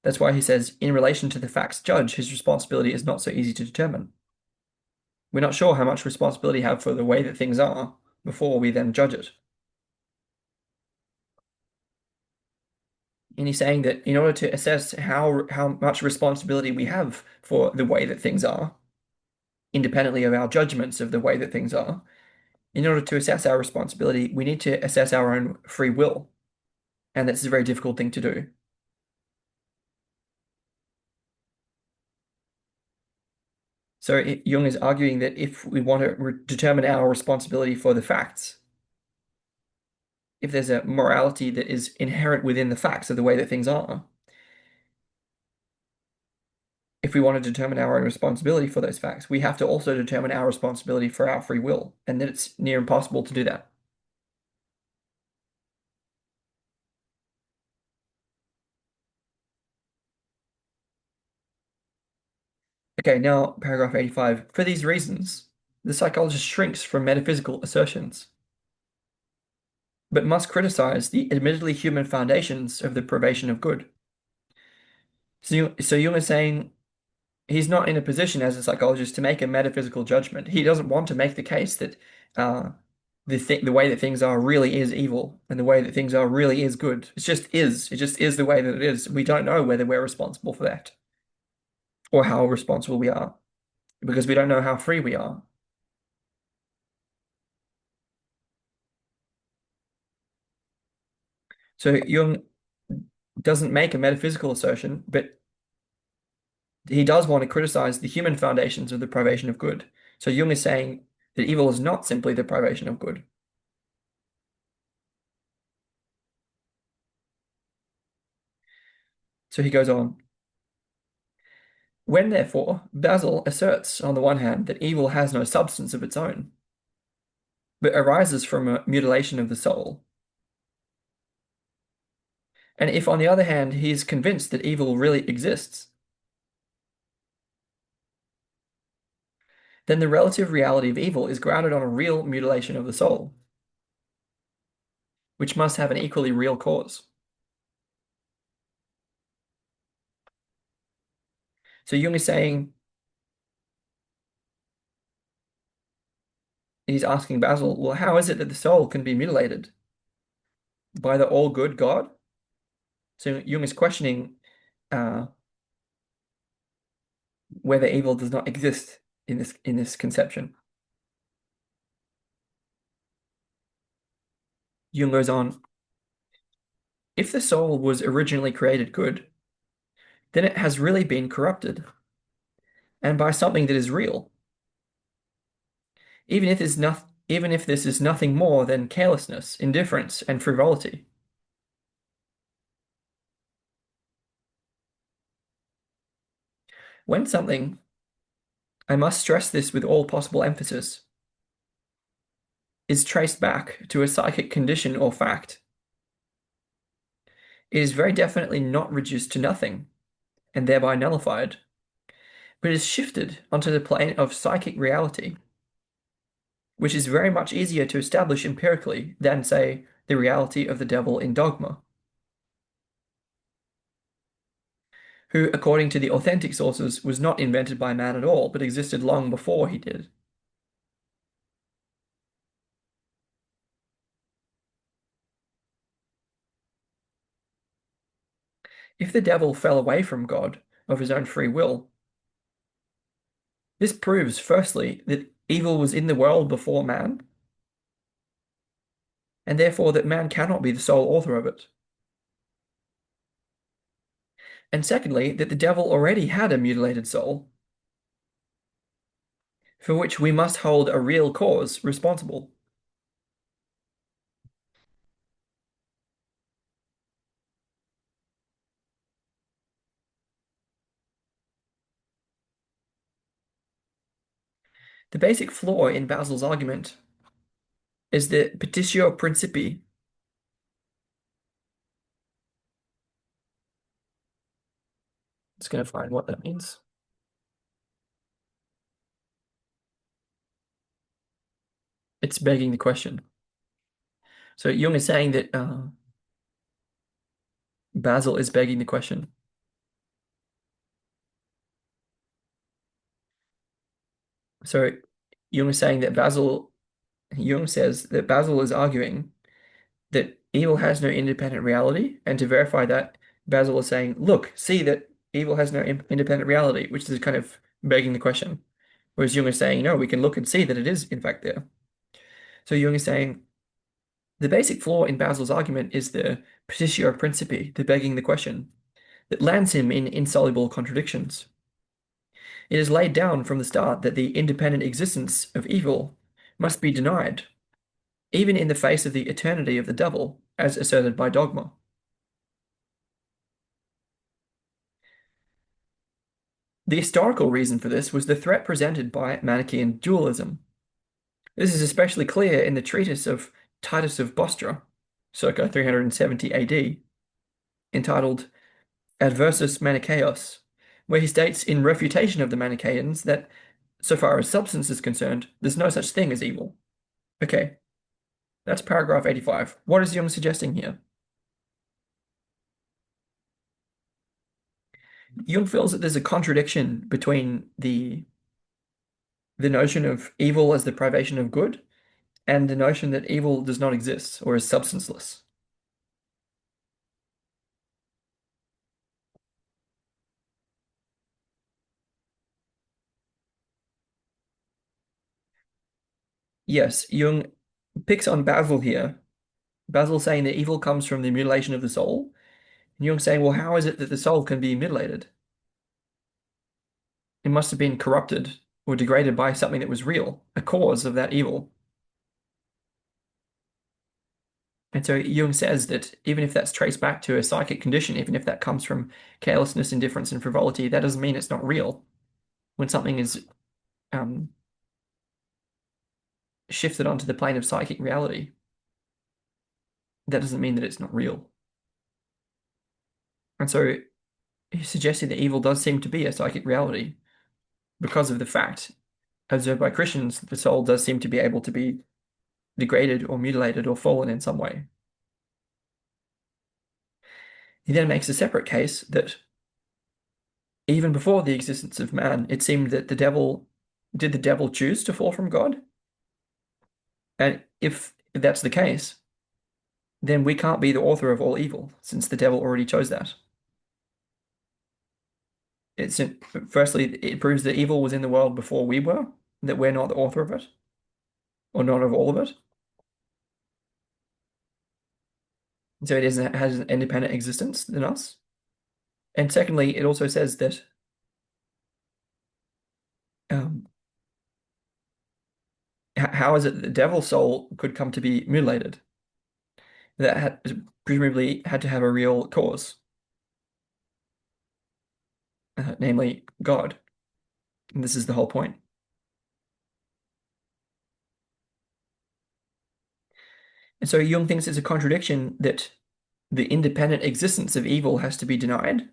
That's why he says, in relation to the facts judge, his responsibility is not so easy to determine. We're not sure how much responsibility we have for the way that things are before we then judge it. And he's saying that in order to assess how much responsibility we have for the way that things are, independently of our judgments of the way that things are, in order to assess our responsibility, we need to assess our own free will. And that's a very difficult thing to do. So Jung is arguing that if we want to determine our responsibility for the facts, if there's a morality that is inherent within the facts of the way that things are, if we want to determine our own responsibility for those facts, we have to also determine our responsibility for our free will, and that it's near impossible to do that. Okay, now paragraph 85. For these reasons, the psychologist shrinks from metaphysical assertions, but must criticize the admittedly human foundations of the privation of good. So Jung is saying he's not in a position as a psychologist to make a metaphysical judgment. He doesn't want to make the case that uh, the way that things are really is evil, and the way that things are really is good. It just is. It just is the way that it is. We don't know whether we're responsible for that or how responsible we are because we don't know how free we are. So Jung doesn't make a metaphysical assertion, but he does want to criticize the human foundations of the privation of good. So Jung is saying that evil is not simply the privation of good. So he goes on. When, therefore, Basil asserts, on the one hand, that evil has no substance of its own, but arises from a mutilation of the soul, and if, on the other hand, he is convinced that evil really exists, then the relative reality of evil is grounded on a real mutilation of the soul, which must have an equally real cause. So Jung is saying, he's asking Basil, well, how is it that the soul can be mutilated? By the all-good God? So Jung is questioning uh, whether evil does not exist in this conception. Jung goes on, if the soul was originally created good, then it has really been corrupted, and by something that is real, even if this is nothing more than carelessness, indifference, and frivolity. When something, I must stress this with all possible emphasis, is traced back to a psychic condition or fact, it is very definitely not reduced to nothing, and thereby nullified, but is shifted onto the plane of psychic reality, which is very much easier to establish empirically than, say, the reality of the devil in dogma, who, according to the authentic sources, was not invented by man at all, but existed long before he did. If the devil fell away from God of his own free will, this proves, firstly, that evil was in the world before man, and therefore that man cannot be the sole author of it. And secondly, that the devil already had a mutilated soul, for which we must hold a real cause responsible. The basic flaw in Basil's argument is the petitio principii. Just going to find what that means. It's begging the question. So Jung is saying that Basil is begging the question. So Jung is saying that Jung says that Basil is arguing that evil has no independent reality, and to verify that, Basil is saying, look, see that evil has no independent reality, which is kind of begging the question. Whereas Jung is saying, no, we can look and see that it is in fact there. So Jung is saying the basic flaw in Basil's argument is the petitio principii, the begging the question, that lands him in insoluble contradictions. It is laid down from the start that the independent existence of evil must be denied, even in the face of the eternity of the devil, as asserted by dogma. The historical reason for this was the threat presented by Manichaean dualism. This is especially clear in the treatise of Titus of Bostra, circa 370 AD, entitled Adversus Manichaeos, where he states in refutation of the Manichaeans that, so far as substance is concerned, there's no such thing as evil. Okay, that's paragraph 85. What is Jung suggesting here? Jung feels that there's a contradiction between the notion of evil as the privation of good and the notion that evil does not exist or is substanceless. Yes, Jung picks on Basil here. Basil saying that evil comes from the mutilation of the soul. And Jung saying, well, how is it that the soul can be mutilated? It must have been corrupted or degraded by something that was real, a cause of that evil. And so Jung says that even if that's traced back to a psychic condition, even if that comes from carelessness, indifference, and frivolity, that doesn't mean it's not real. When something is um, shifted onto the plane of psychic reality, that doesn't mean that it's not real. And so he's suggesting that evil does seem to be a psychic reality because of the fact, observed by Christians, the soul does seem to be able to be degraded or mutilated or fallen in some way. He then makes a separate case that even before the existence of man, it seemed that did the devil choose to fall from God? And if that's the case, then we can't be the author of all evil, since the devil already chose that. It's firstly, it proves that evil was in the world before we were, that we're not the author of it, or not of all of it. So it has an independent existence than us. And secondly, it also says that um, how is it that the devil's soul could come to be mutilated? That presumably had to have a real cause, namely God. And this is the whole point. And so Jung thinks it's a contradiction that the independent existence of evil has to be denied,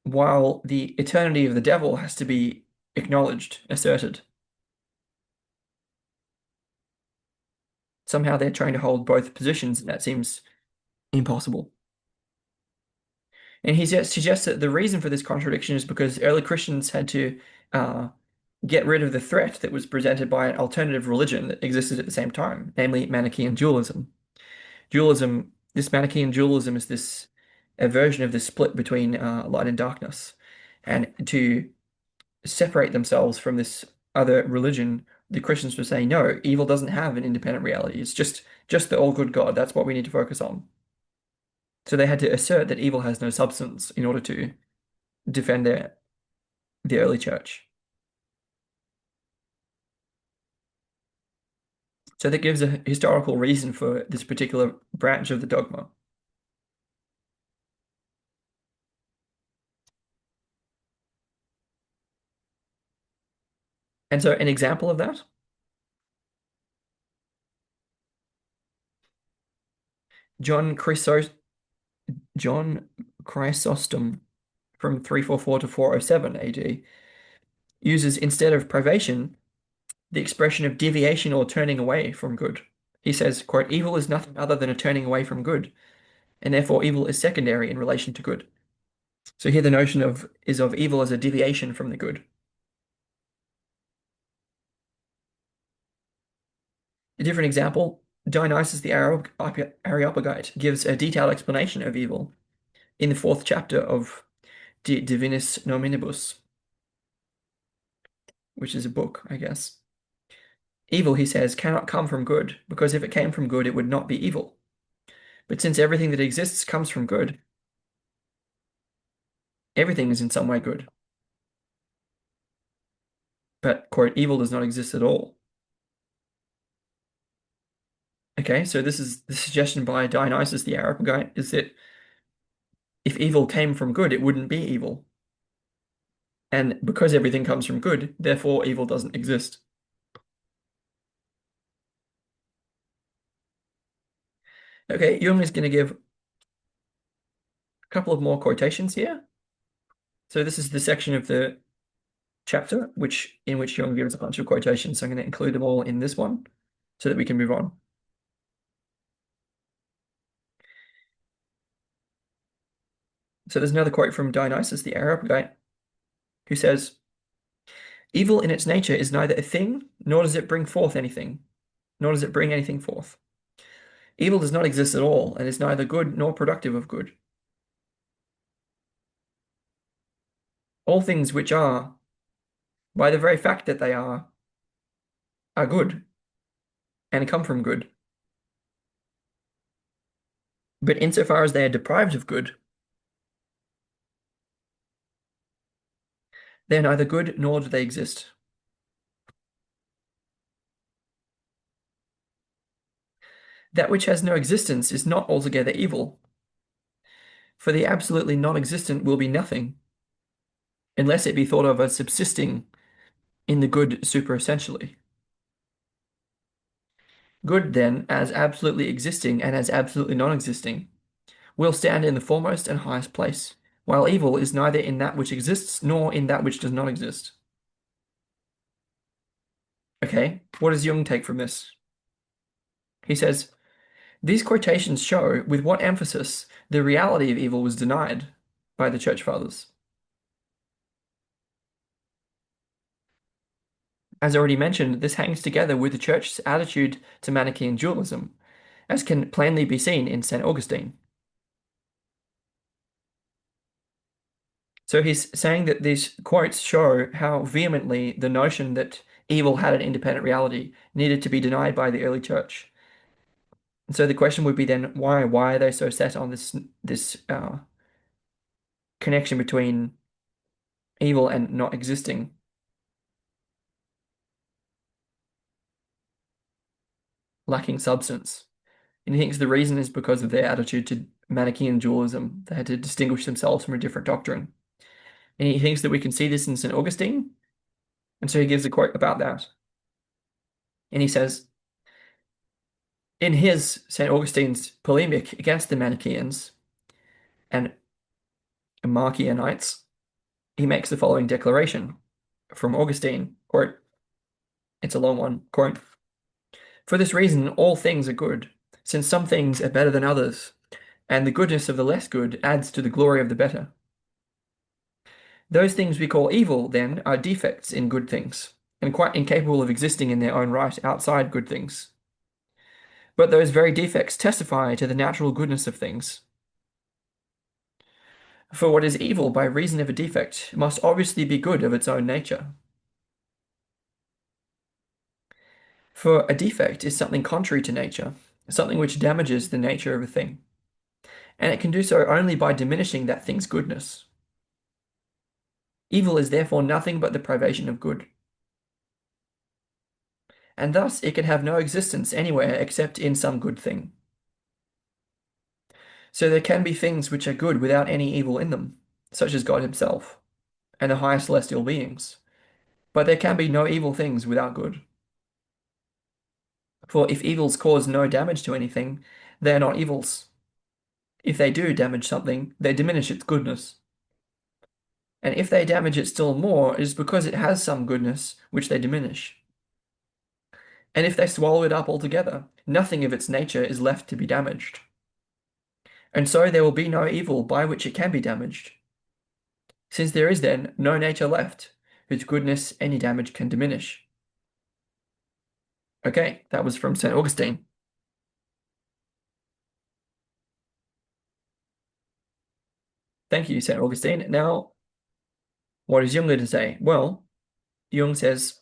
while the eternity of the devil has to be acknowledged, asserted. Somehow they're trying to hold both positions, and that seems impossible. And he suggests that the reason for this contradiction is because early Christians had to uh, get rid of the threat that was presented by an alternative religion that existed at the same time, namely Manichaean dualism. This Manichaean dualism is this a version of the split between light and darkness. And to separate themselves from this other religion, the Christians were saying, no, evil doesn't have an independent reality. It's just the all good God. That's what we need to focus on. So they had to assert that evil has no substance in order to defend the early church. So that gives a historical reason for this particular branch of the dogma. And so an example of that, John Chrysos John Chrysostom from 344 to 407 AD uses instead of privation the expression of deviation or turning away from good. He says, quote, evil is nothing other than a turning away from good, and therefore evil is secondary in relation to good. So here the notion of evil as a deviation from the good. A different example, Dionysius the Areopagite gives a detailed explanation of evil in the fourth chapter of De Divinis Nominibus, which is a book, I guess. Evil, he says, cannot come from good, because if it came from good, it would not be evil. But since everything that exists comes from good, everything is in some way good. But, quote, evil does not exist at all. Okay, so this is the suggestion by Dionysius the Areopagite is that if evil came from good, it wouldn't be evil. And because everything comes from good, therefore evil doesn't exist. Okay, Jung is going to give a couple of more quotations here. So this is the section of the chapter in which Jung gives a bunch of quotations. So I'm going to include them all in this one so that we can move on. So there's another quote from Dionysius the Areopagite who says, evil in its nature is neither a thing, nor does it bring forth anything, nor does it bring anything forth. Evil does not exist at all, and is neither good nor productive of good. All things which are, by the very fact that they are good, and come from good. But insofar as they are deprived of good, they are neither good nor do they exist. That which has no existence is not altogether evil, for the absolutely non-existent will be nothing, unless it be thought of as subsisting in the good superessentially. Good, then, as absolutely existing and as absolutely non-existing, will stand in the foremost and highest place, while evil is neither in that which exists nor in that which does not exist. Okay, what does Jung take from this? He says, these quotations show with what emphasis the reality of evil was denied by the Church Fathers. As already mentioned, this hangs together with the Church's attitude to Manichaean dualism, as can plainly be seen in St. Augustine. So he's saying that these quotes show how vehemently the notion that evil had an independent reality needed to be denied by the early church. And so the question would be then, why? Why are they so set on this connection between evil and not existing? Lacking substance. And he thinks the reason is because of their attitude to Manichaean dualism. They had to distinguish themselves from a different doctrine. And he thinks that we can see this in St. Augustine. And so he gives a quote about that. And he says, in his St. Augustine's polemic against the Manichaeans and Marcionites, he makes the following declaration from Augustine, quote, it's a long one, quote, for this reason all things are good, since some things are better than others, and the goodness of the less good adds to the glory of the better. Those things we call evil, then, are defects in good things, and quite incapable of existing in their own right outside good things. But those very defects testify to the natural goodness of things. For what is evil by reason of a defect must obviously be good of its own nature. For a defect is something contrary to nature, something which damages the nature of a thing, and it can do so only by diminishing that thing's goodness. Evil is therefore nothing but the privation of good. And thus it can have no existence anywhere except in some good thing. So there can be things which are good without any evil in them, such as God himself, and the higher celestial beings. But there can be no evil things without good. For if evils cause no damage to anything, they are not evils. If they do damage something, they diminish its goodness. And if they damage it still more, it is because it has some goodness which they diminish. And if they swallow it up altogether, nothing of its nature is left to be damaged. And so there will be no evil by which it can be damaged, since there is then no nature left, whose goodness any damage can diminish. Okay, that was from St. Augustine. Thank you, St. Augustine. Now, what is Jung going to say? Well, Jung says,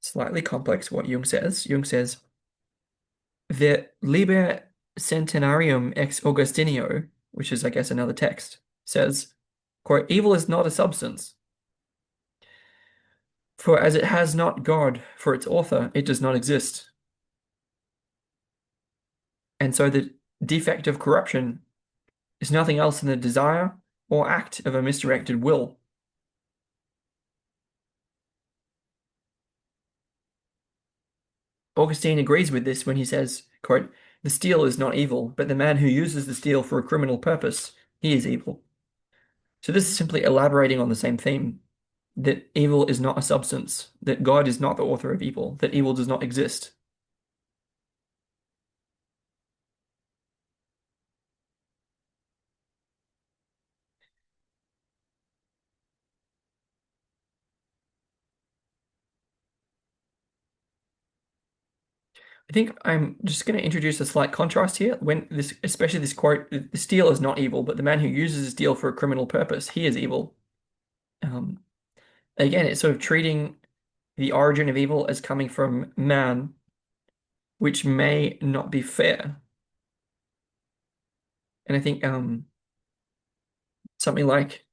slightly complex what Jung says. Jung says, the Liber Centenarium ex Augustinio, which is, I guess, another text, says, quote, evil is not a substance, for as it has not God for its author, it does not exist. And so the defect of corruption is nothing else than the desire or act of a misdirected will. Augustine agrees with this when he says, quote, the steel is not evil, but the man who uses the steel for a criminal purpose, he is evil. So this is simply elaborating on the same theme, that evil is not a substance, that God is not the author of evil, that evil does not exist. I think I'm just going to introduce a slight contrast here. When this, especially this quote, the steel is not evil, but the man who uses the steel for a criminal purpose, he is evil. Um, Again, it's sort of treating the origin of evil as coming from man, which may not be fair. And I think something like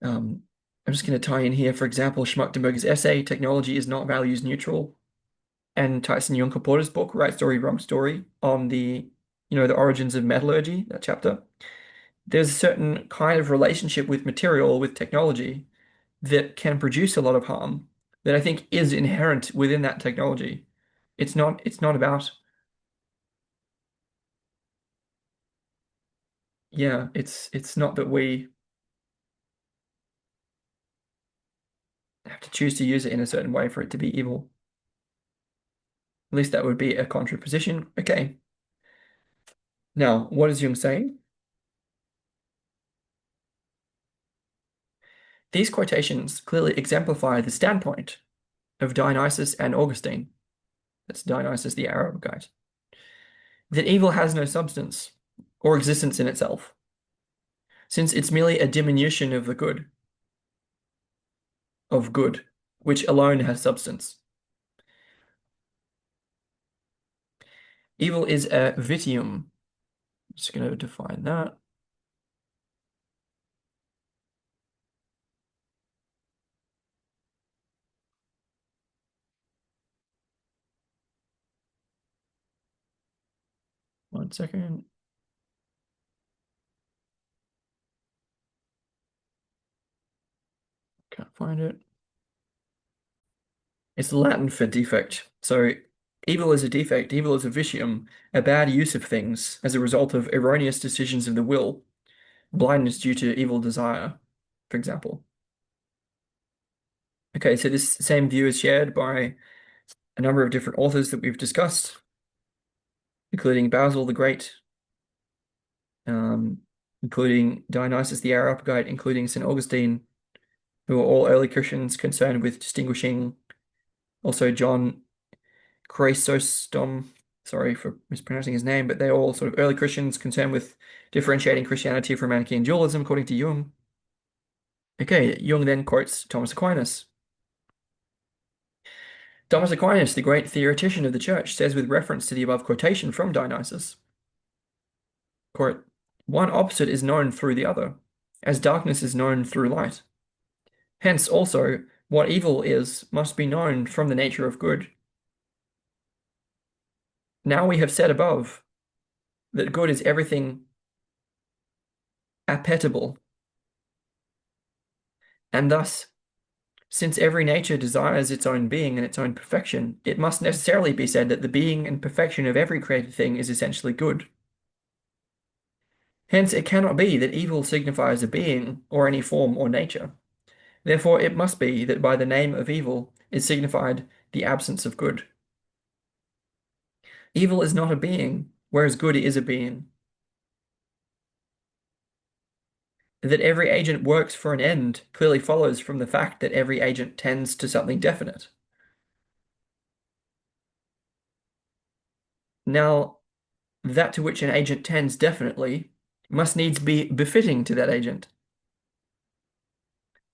I'm just going to tie in here, for example, Schmucktenberger's essay, Technology is Not Values Neutral, and Tyson Yunkaporta's book, Right Story, Wrong Story, on the origins of metallurgy, that chapter. There's a certain kind of relationship with material, with technology, that can produce a lot of harm that I think is inherent within that technology. It's not about, yeah, it's not that we have to choose to use it in a certain way for it to be evil. At least that would be a contraposition. Okay. Now, what is Jung saying? These quotations clearly exemplify the standpoint of Dionysius and Augustine. That's Dionysius the Arab guy. That evil has no substance or existence in itself, since it's merely a diminution of the good, which alone has substance. Evil is a vitium. I'm just going to define that. One second. Can't find it. It's Latin for defect. So evil is a defect, evil is a vitium, a bad use of things as a result of erroneous decisions of the will, blindness due to evil desire, for example. Okay, so this same view is shared by a number of different authors that we've discussed, including Basil the Great, um, including Dionysius the Areopagite, including St. Augustine, who are all early Christians concerned with distinguishing, also John Chrysostom, sorry for mispronouncing his name, but they're all sort of early Christians concerned with differentiating Christianity from Manichaean dualism, according to Jung. Okay, Jung then quotes Thomas Aquinas. Thomas Aquinas, the great theoretician of the church, says with reference to the above quotation from Dionysius, quote, one opposite is known through the other, as darkness is known through light. Hence also, what evil is must be known from the nature of good. Now we have said above that good is everything appetible, and thus, since every nature desires its own being and its own perfection, it must necessarily be said that the being and perfection of every created thing is essentially good. Hence, it cannot be that evil signifies a being or any form or nature, Therefore, it must be that by the name of evil is signified the absence of good. Evil is not a being, whereas good is a being. That every agent works for an end clearly follows from the fact that every agent tends to something definite. Now, that to which an agent tends definitely must needs be befitting to that agent,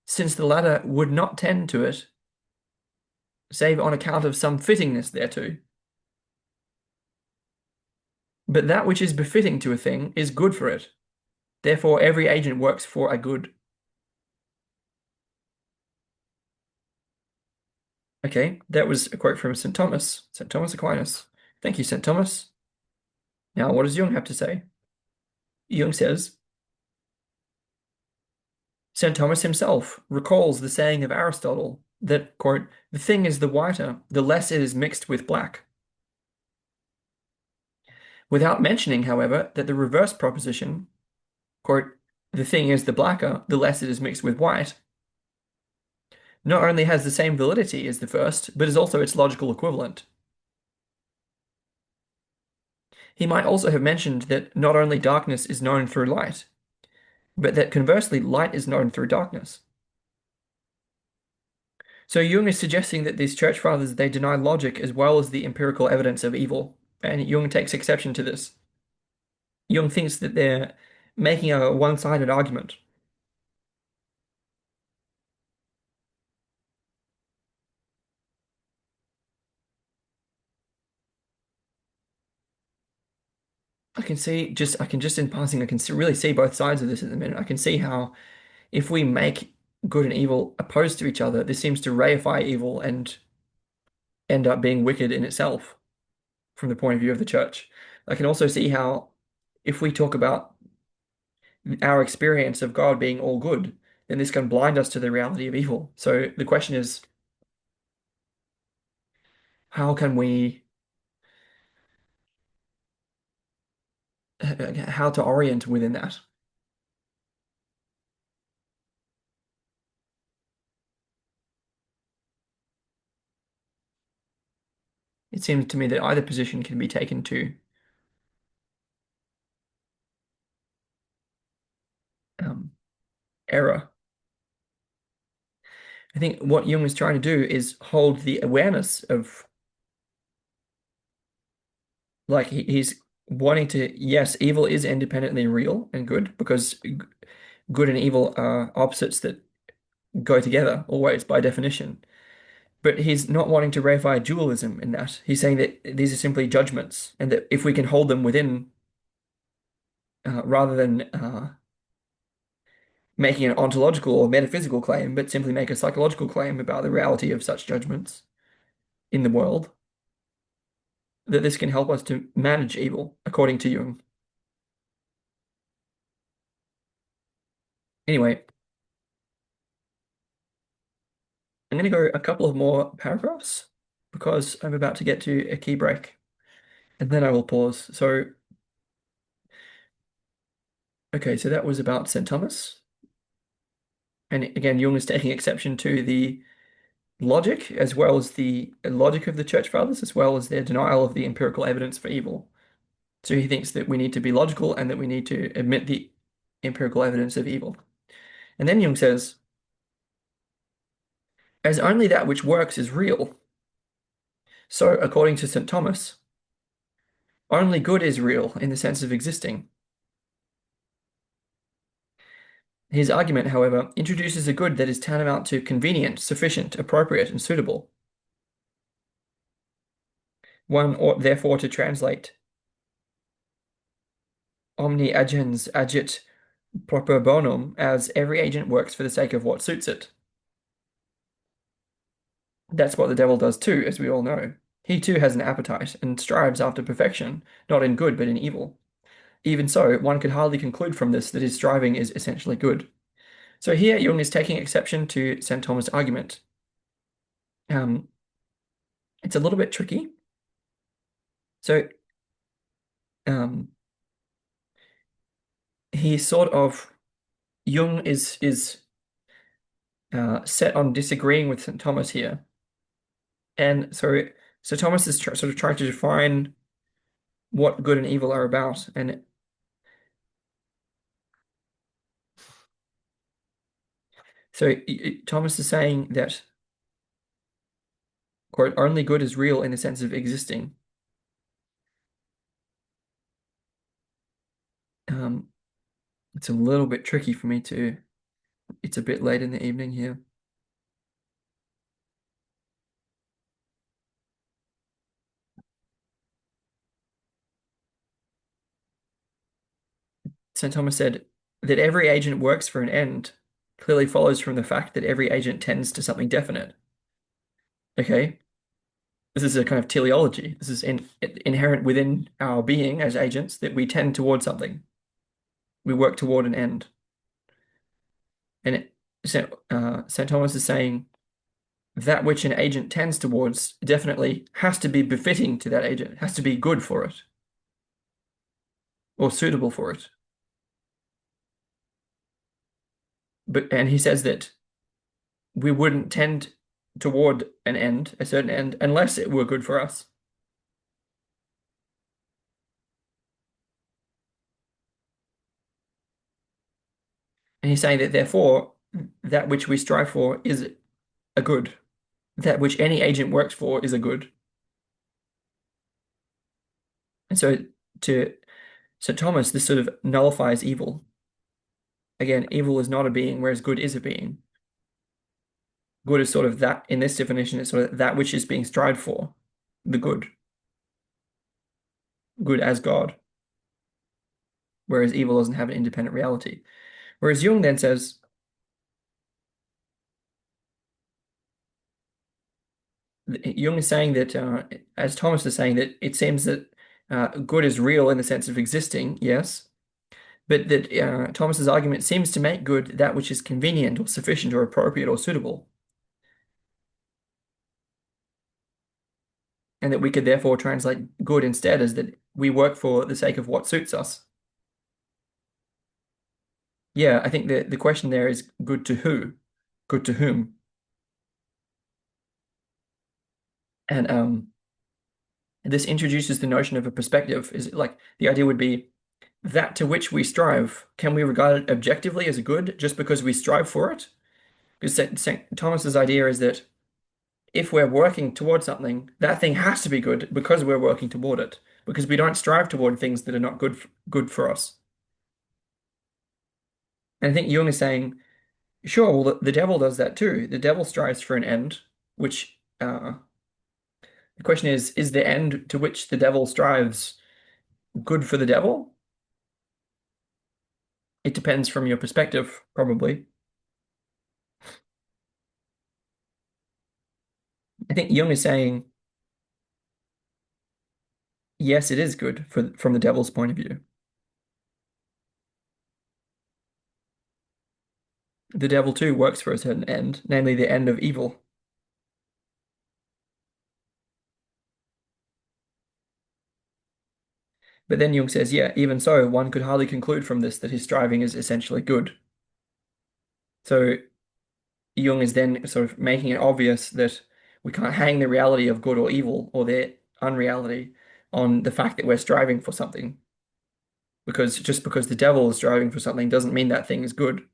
since the latter would not tend to it, save on account of some fittingness thereto. But that which is befitting to a thing is good for it. Therefore, every agent works for a good. Okay, that was a quote from St. Thomas Aquinas. Thank you, St. Thomas. Now, what does Jung have to say? Jung says, St. Thomas himself recalls the saying of Aristotle that, quote, the thing is the whiter, the less it is mixed with black. Without mentioning, however, that the reverse proposition, quote, the thing is the blacker, the less it is mixed with white, not only has the same validity as the first, but is also its logical equivalent. He might also have mentioned that not only darkness is known through light, but that conversely light is known through darkness. So Jung is suggesting that these church fathers, they deny logic as well as the empirical evidence of evil, and Jung takes exception to this. Jung thinks that they're making a one-sided argument. I can just in passing, I can really see both sides of this at the minute. I can see how if we make good and evil opposed to each other, this seems to reify evil and end up being wicked in itself from the point of view of the church. I can also see how if we talk about our experience of God being all good, then this can blind us to the reality of evil. So the question is, how can we, how to orient within that? It seems to me that either position can be taken to um, error. I think what Jung is trying to do is hold the awareness of, like, he's wanting to, yes, evil is independently real and good because good and evil are opposites that go together always by definition. But he's not wanting to reify dualism in that. He's saying that these are simply judgments, and that if we can hold them within, rather than making an ontological or metaphysical claim, but simply make a psychological claim about the reality of such judgments in the world, that this can help us to manage evil, according to Jung. Anyway, I'm going to go a couple of more paragraphs because I'm about to get to a key break, and then I will pause. So, okay, so that was about St. Thomas. And again, Jung is taking exception to the logic as well as the logic of the church fathers, as well as their denial of the empirical evidence for evil. So he thinks that we need to be logical and that we need to admit the empirical evidence of evil. And then Jung says, as only that which works is real, so according to St. Thomas, only good is real in the sense of existing. His argument, however, introduces a good that is tantamount to convenient, sufficient, appropriate, and suitable. One ought therefore to translate omni agens agit propter bonum as every agent works for the sake of what suits it. That's what the devil does too, as we all know. He too has an appetite and strives after perfection, not in good but in evil. Even so, one could hardly conclude from this that his striving is essentially good. So here Jung is taking exception to St. Thomas' argument. Um, it's a little bit tricky. So um, he sort of Jung is set on disagreeing with St. Thomas here. And so Thomas is sort of trying to define what good and evil are about. And so Thomas is saying that, quote, only good is real in the sense of existing. Um, it's a little bit tricky for me to, it's a bit late in the evening here. St. Thomas said that every agent works for an end clearly follows from the fact that every agent tends to something definite. Okay, this is a kind of teleology. This is inherent within our being as agents that we tend towards something. We work toward an end. And St. Thomas is saying that which an agent tends towards definitely has to be befitting to that agent, has to be good for it or suitable for it. And he says that we wouldn't tend toward an end, a certain end, unless it were good for us. And he's saying that therefore, that which we strive for is a good. That which any agent works for is a good. And so to St. Thomas, this sort of nullifies evil. Again, evil is not a being, whereas good is a being. Good is sort of that, in this definition, it's sort of that which is being strived for, the good, good as God, whereas evil doesn't have an independent reality. Whereas Jung then says, Jung is saying that, as Thomas is saying, that it seems that good is real in the sense of existing, yes, but that Thomas's argument seems to make good that which is convenient or sufficient or appropriate or suitable, and that we could therefore translate good instead as that we work for the sake of what suits us. Yeah, I think the question there is good to who? Good to whom? And this introduces the notion of a perspective. Is like the idea would be that to which we strive, can we regard it objectively as good just because we strive for it? Because St. Thomas's idea is that if we're working towards something, that thing has to be good because we're working toward it. Because we don't strive toward things that are not good for us. And I think Jung is saying, sure, well, the devil does that too. The devil strives for an end, which the question is the end to which the devil strives good for the devil? It depends from your perspective, probably. I think Jung is saying, yes, it is good from the devil's point of view. The devil too works for a certain end, namely the end of evil. But then Jung says, yeah, even so, one could hardly conclude from this that his striving is essentially good. So Jung is then sort of making it obvious that we can't hang the reality of good or evil or their unreality on the fact that we're striving for something. Because just because the devil is striving for something doesn't mean that thing is good.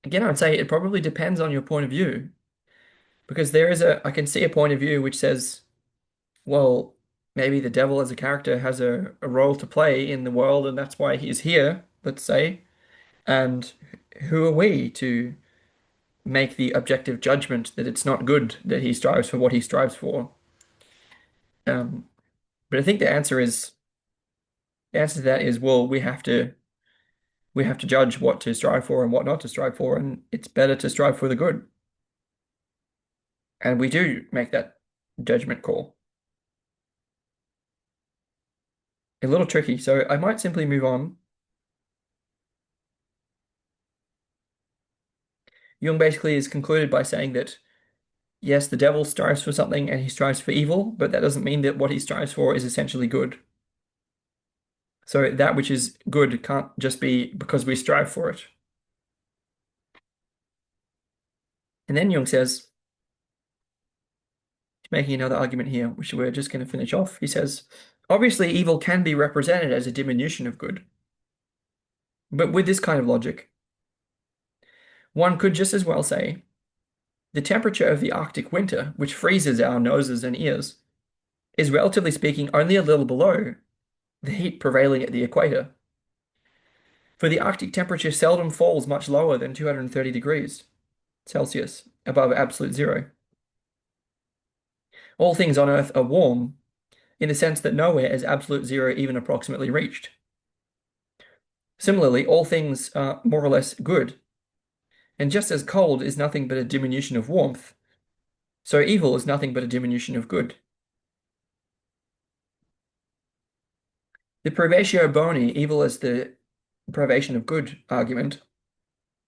Again, I would say it probably depends on your point of view. Because I can see a point of view which says, well, maybe the devil as a character has a role to play in the world and that's why he's here, let's say. And who are we to make the objective judgment that it's not good that he strives for what he strives for? Um, but I think the answer to that is, well, we have to judge what to strive for and what not to strive for, and it's better to strive for the good. And we do make that judgment call. A little tricky, so I might simply move on. Jung basically is concluded by saying that yes, the devil strives for something and he strives for evil, but that doesn't mean that what he strives for is essentially good. So that which is good can't just be because we strive for it. And then Jung says, making another argument here, which we're just going to finish off. He says, obviously, evil can be represented as a diminution of good. But with this kind of logic, one could just as well say the temperature of the Arctic winter, which freezes our noses and ears, is relatively speaking only a little below the heat prevailing at the equator. For the Arctic temperature seldom falls much lower than 230 degrees Celsius above absolute zero. All things on Earth are warm in the sense that nowhere is absolute zero even approximately reached. Similarly, all things are more or less good. And just as cold is nothing but a diminution of warmth, so evil is nothing but a diminution of good. The privatio boni, evil as the privation of good argument,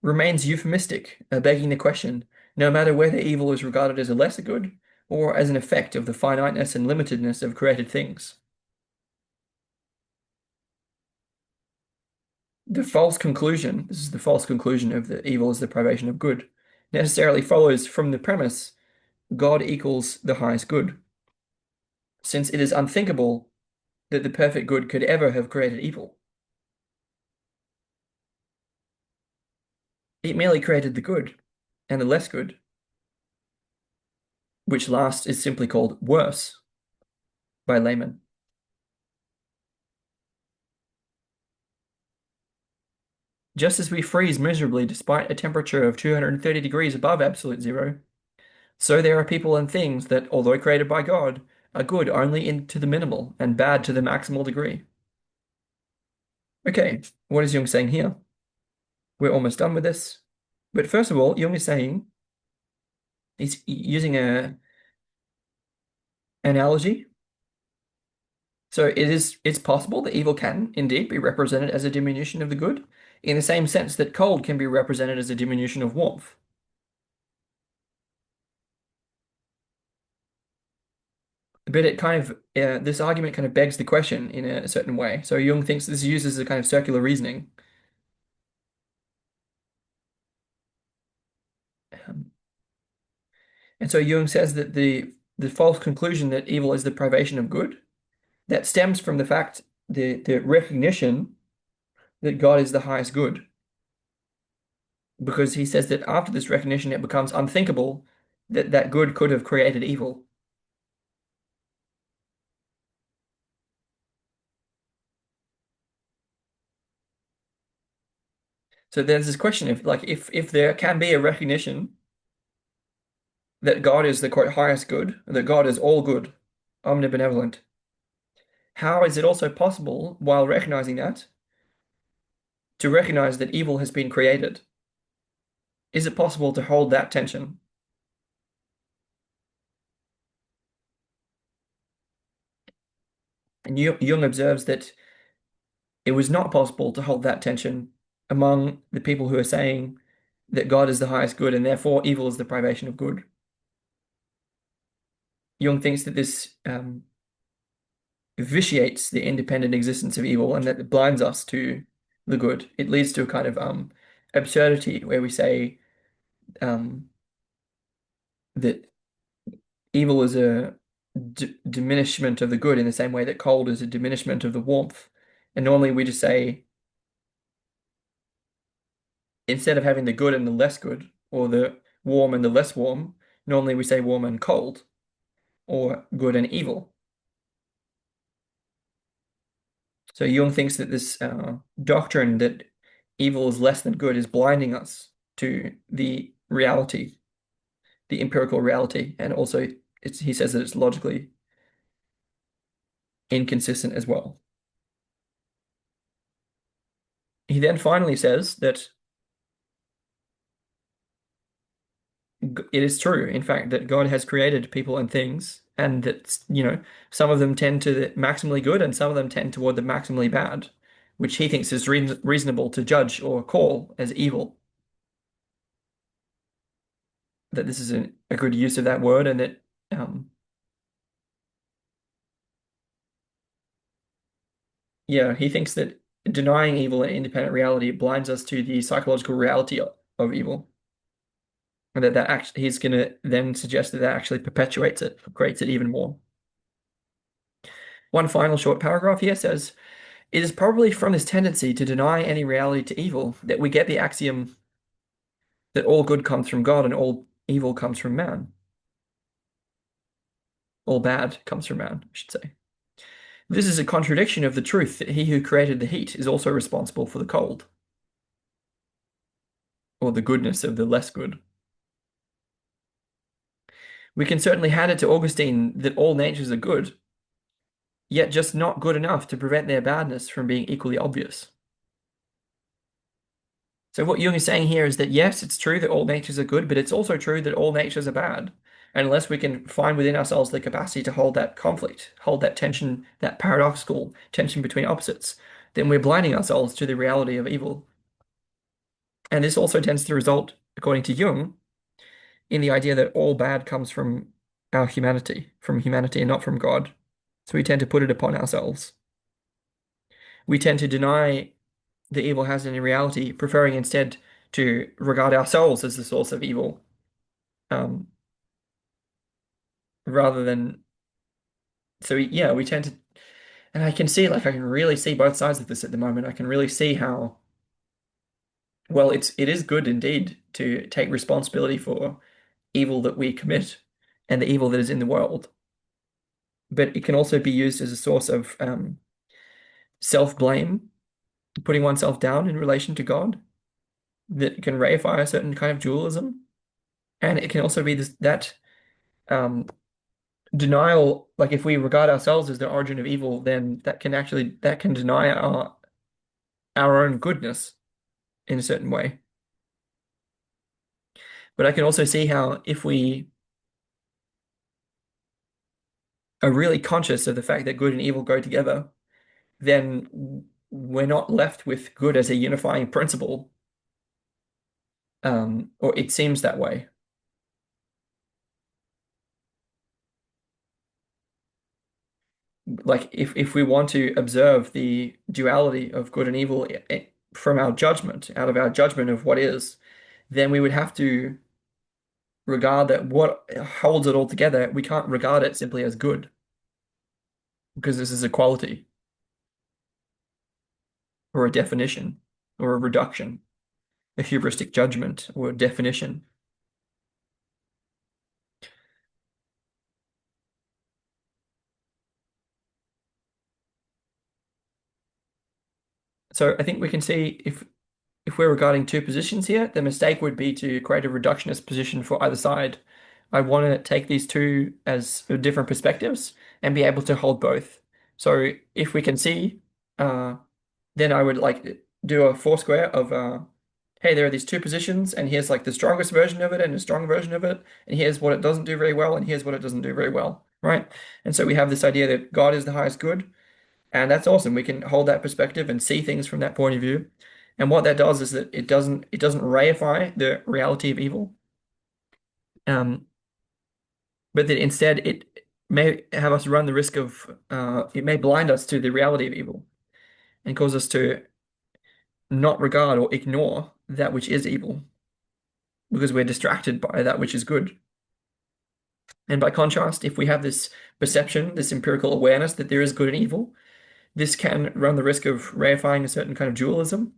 remains euphemistic, begging the question, no matter whether evil is regarded as a lesser good or as an effect of the finiteness and limitedness of created things. The false conclusion, this is the false conclusion of the evil is the privation of good, necessarily follows from the premise God equals the highest good, since it is unthinkable that the perfect good could ever have created evil. It merely created the good and the less good, which last is simply called worse by laymen. Just as we freeze miserably despite a temperature of 230 degrees above absolute zero, so there are people and things that, although created by God, are good only to the minimal and bad to the maximal degree. Okay, what is Jung saying here? We're almost done with this. But first of all, Jung is saying, he's using a analogy. So it's possible that evil can indeed be represented as a diminution of the good, in the same sense that cold can be represented as a diminution of warmth. But it kind of this argument kind of begs the question in a certain way. So Jung thinks this uses a kind of circular reasoning. Um, and so Jung says that the false conclusion that evil is the privation of good, that stems from the fact the recognition that God is the highest good. Because he says that after this recognition, it becomes unthinkable that that good could have created evil. So there's this question of like if there can be a recognition that God is the quote highest good, that God is all good, omnibenevolent, how is it also possible, while recognizing that, to recognize that evil has been created? Is it possible to hold that tension? And Jung observes that it was not possible to hold that tension among the people who are saying that God is the highest good and therefore evil is the privation of good. Jung thinks that this vitiates the independent existence of evil and that it blinds us to the good. It leads to a kind of absurdity where we say um, that evil is a diminishment of the good in the same way that cold is a diminishment of the warmth. And normally we just say, instead of having the good and the less good, or the warm and the less warm, normally we say warm and cold, or good and evil. So Jung thinks that this doctrine that evil is less than good is blinding us to the reality, the empirical reality, and also he says that it's logically inconsistent as well. He then finally says that it is true, in fact, that God has created people and things, and that, some of them tend to the maximally good and some of them tend toward the maximally bad, which he thinks is reasonable to judge or call as evil. That this is a good use of that word, and that um, Yeah, he thinks that denying evil an independent reality blinds us to the psychological reality of evil. And that actually he's going to then suggest that that actually perpetuates it, creates it even more. One final short paragraph here says, it is probably from this tendency to deny any reality to evil that we get the axiom that all good comes from God and all evil comes from man. All bad comes from man, I should say. This is a contradiction of the truth that he who created the heat is also responsible for the cold, or the goodness of the less good. We can certainly hand it to Augustine that all natures are good, yet just not good enough to prevent their badness from being equally obvious. So what Jung is saying here is that yes, it's true that all natures are good, but it's also true that all natures are bad. And unless we can find within ourselves the capacity to hold that conflict, hold that tension, that paradoxical tension between opposites, then we're blinding ourselves to the reality of evil. And this also tends to result, according to Jung, in the idea that all bad comes from our humanity, and not from God. So we tend to put it upon ourselves. We tend to deny the evil has any reality, preferring instead to regard ourselves as the source of evil, um, rather than. So yeah, we tend to, and I can see, like, I can really see both sides of this at the moment. I can really see how, well, it is good indeed to take responsibility for evil that we commit and the evil that is in the world, but it can also be used as a source of self-blame, putting oneself down in relation to God, that can reify a certain kind of dualism, and it can also be that um, denial. Like if we regard ourselves as the origin of evil, then that can deny our own goodness in a certain way. But I can also see how if we are really conscious of the fact that good and evil go together, then we're not left with good as a unifying principle, or it seems that way. Like if we want to observe the duality of good and evil from our judgment, out of our judgment of what is, then we would have to regard that what holds it all together, we can't regard it simply as good, because this is a quality or a definition or a reduction, a hubristic judgment or a definition. So I think we can see if we're regarding two positions here, the mistake would be to create a reductionist position for either side. I want to take these two as different perspectives and be able to hold both. So if we can see, uh, then I would like do a foursquare of, hey, there are these two positions, and here's like the strongest version of it and a strong version of it, and here's what it doesn't do very well, and here's what it doesn't do very well, right? And so we have this idea that God is the highest good, and that's awesome. We can hold that perspective and see things from that point of view. And what that does is that it doesn't reify the reality of evil, um, but that instead it may have us run the risk of it may blind us to the reality of evil and cause us to not regard or ignore that which is evil because we're distracted by that which is good. And by contrast, if we have this perception, this empirical awareness that there is good and evil, this can run the risk of reifying a certain kind of dualism.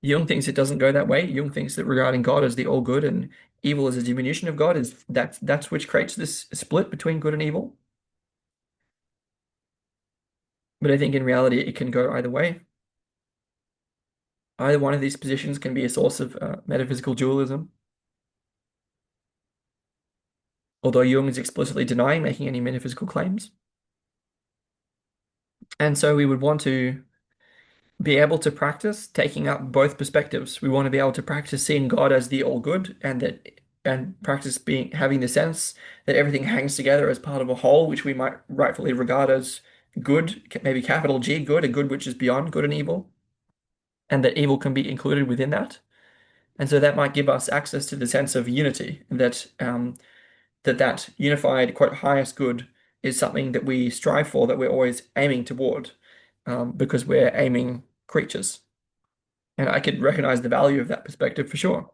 Jung thinks it doesn't go that way. Jung thinks that regarding God as the all good and evil as a diminution of God is that's which creates this split between good and evil. But I think in reality it can go either way. Either one of these positions can be a source of metaphysical dualism, although Jung is explicitly denying making any metaphysical claims. And so we would want to be able to practice taking up both perspectives. We want to be able to practice seeing God as the all good and practice being having the sense that everything hangs together as part of a whole, which we might rightfully regard as good, maybe capital G good, a good which is beyond good and evil, and that evil can be included within that. And so that might give us access to the sense of unity, that that unified, quote, highest good is something that we strive for, that we're always aiming toward. because we're aiming creatures. And I could recognize the value of that perspective for sure.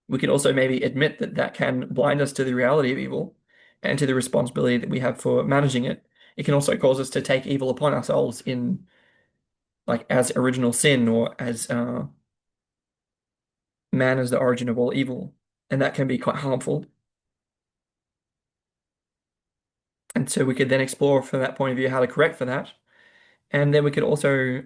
We could also maybe admit that that can blind us to the reality of evil and to the responsibility that we have for managing it. It can also cause us to take evil upon ourselves in like as original sin or as man as the origin of all evil. And that can be quite harmful. And so we could then explore from that point of view how to correct for that. And then we could also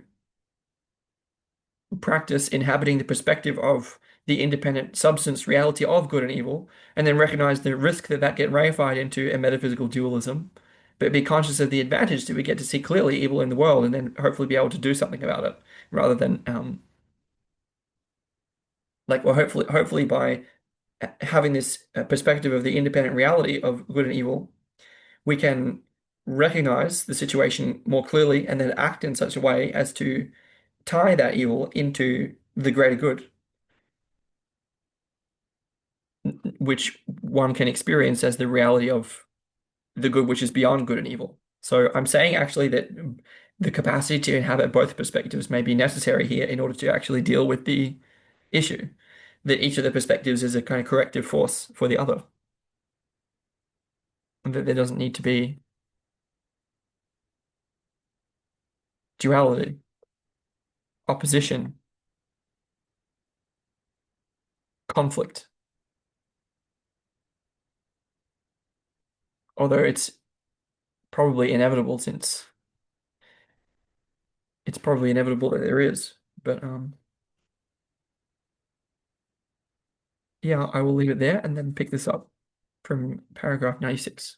practice inhabiting the perspective of the independent substance reality of good and evil, and then recognize the risk that that get reified into a metaphysical dualism, but be conscious of the advantage that we get to see clearly evil in the world, and then hopefully be able to do something about it, rather than well, hopefully by having this perspective of the independent reality of good and evil, we can recognize the situation more clearly and then act in such a way as to tie that evil into the greater good, which one can experience as the reality of the good which is beyond good and evil. So I'm saying actually that the capacity to inhabit both perspectives may be necessary here in order to actually deal with the issue, that each of the perspectives is a kind of corrective force for the other, and that there doesn't need to be duality, opposition, conflict, although it's probably inevitable since it's probably inevitable that there is. But yeah, I will leave it there and then pick this up from paragraph 96.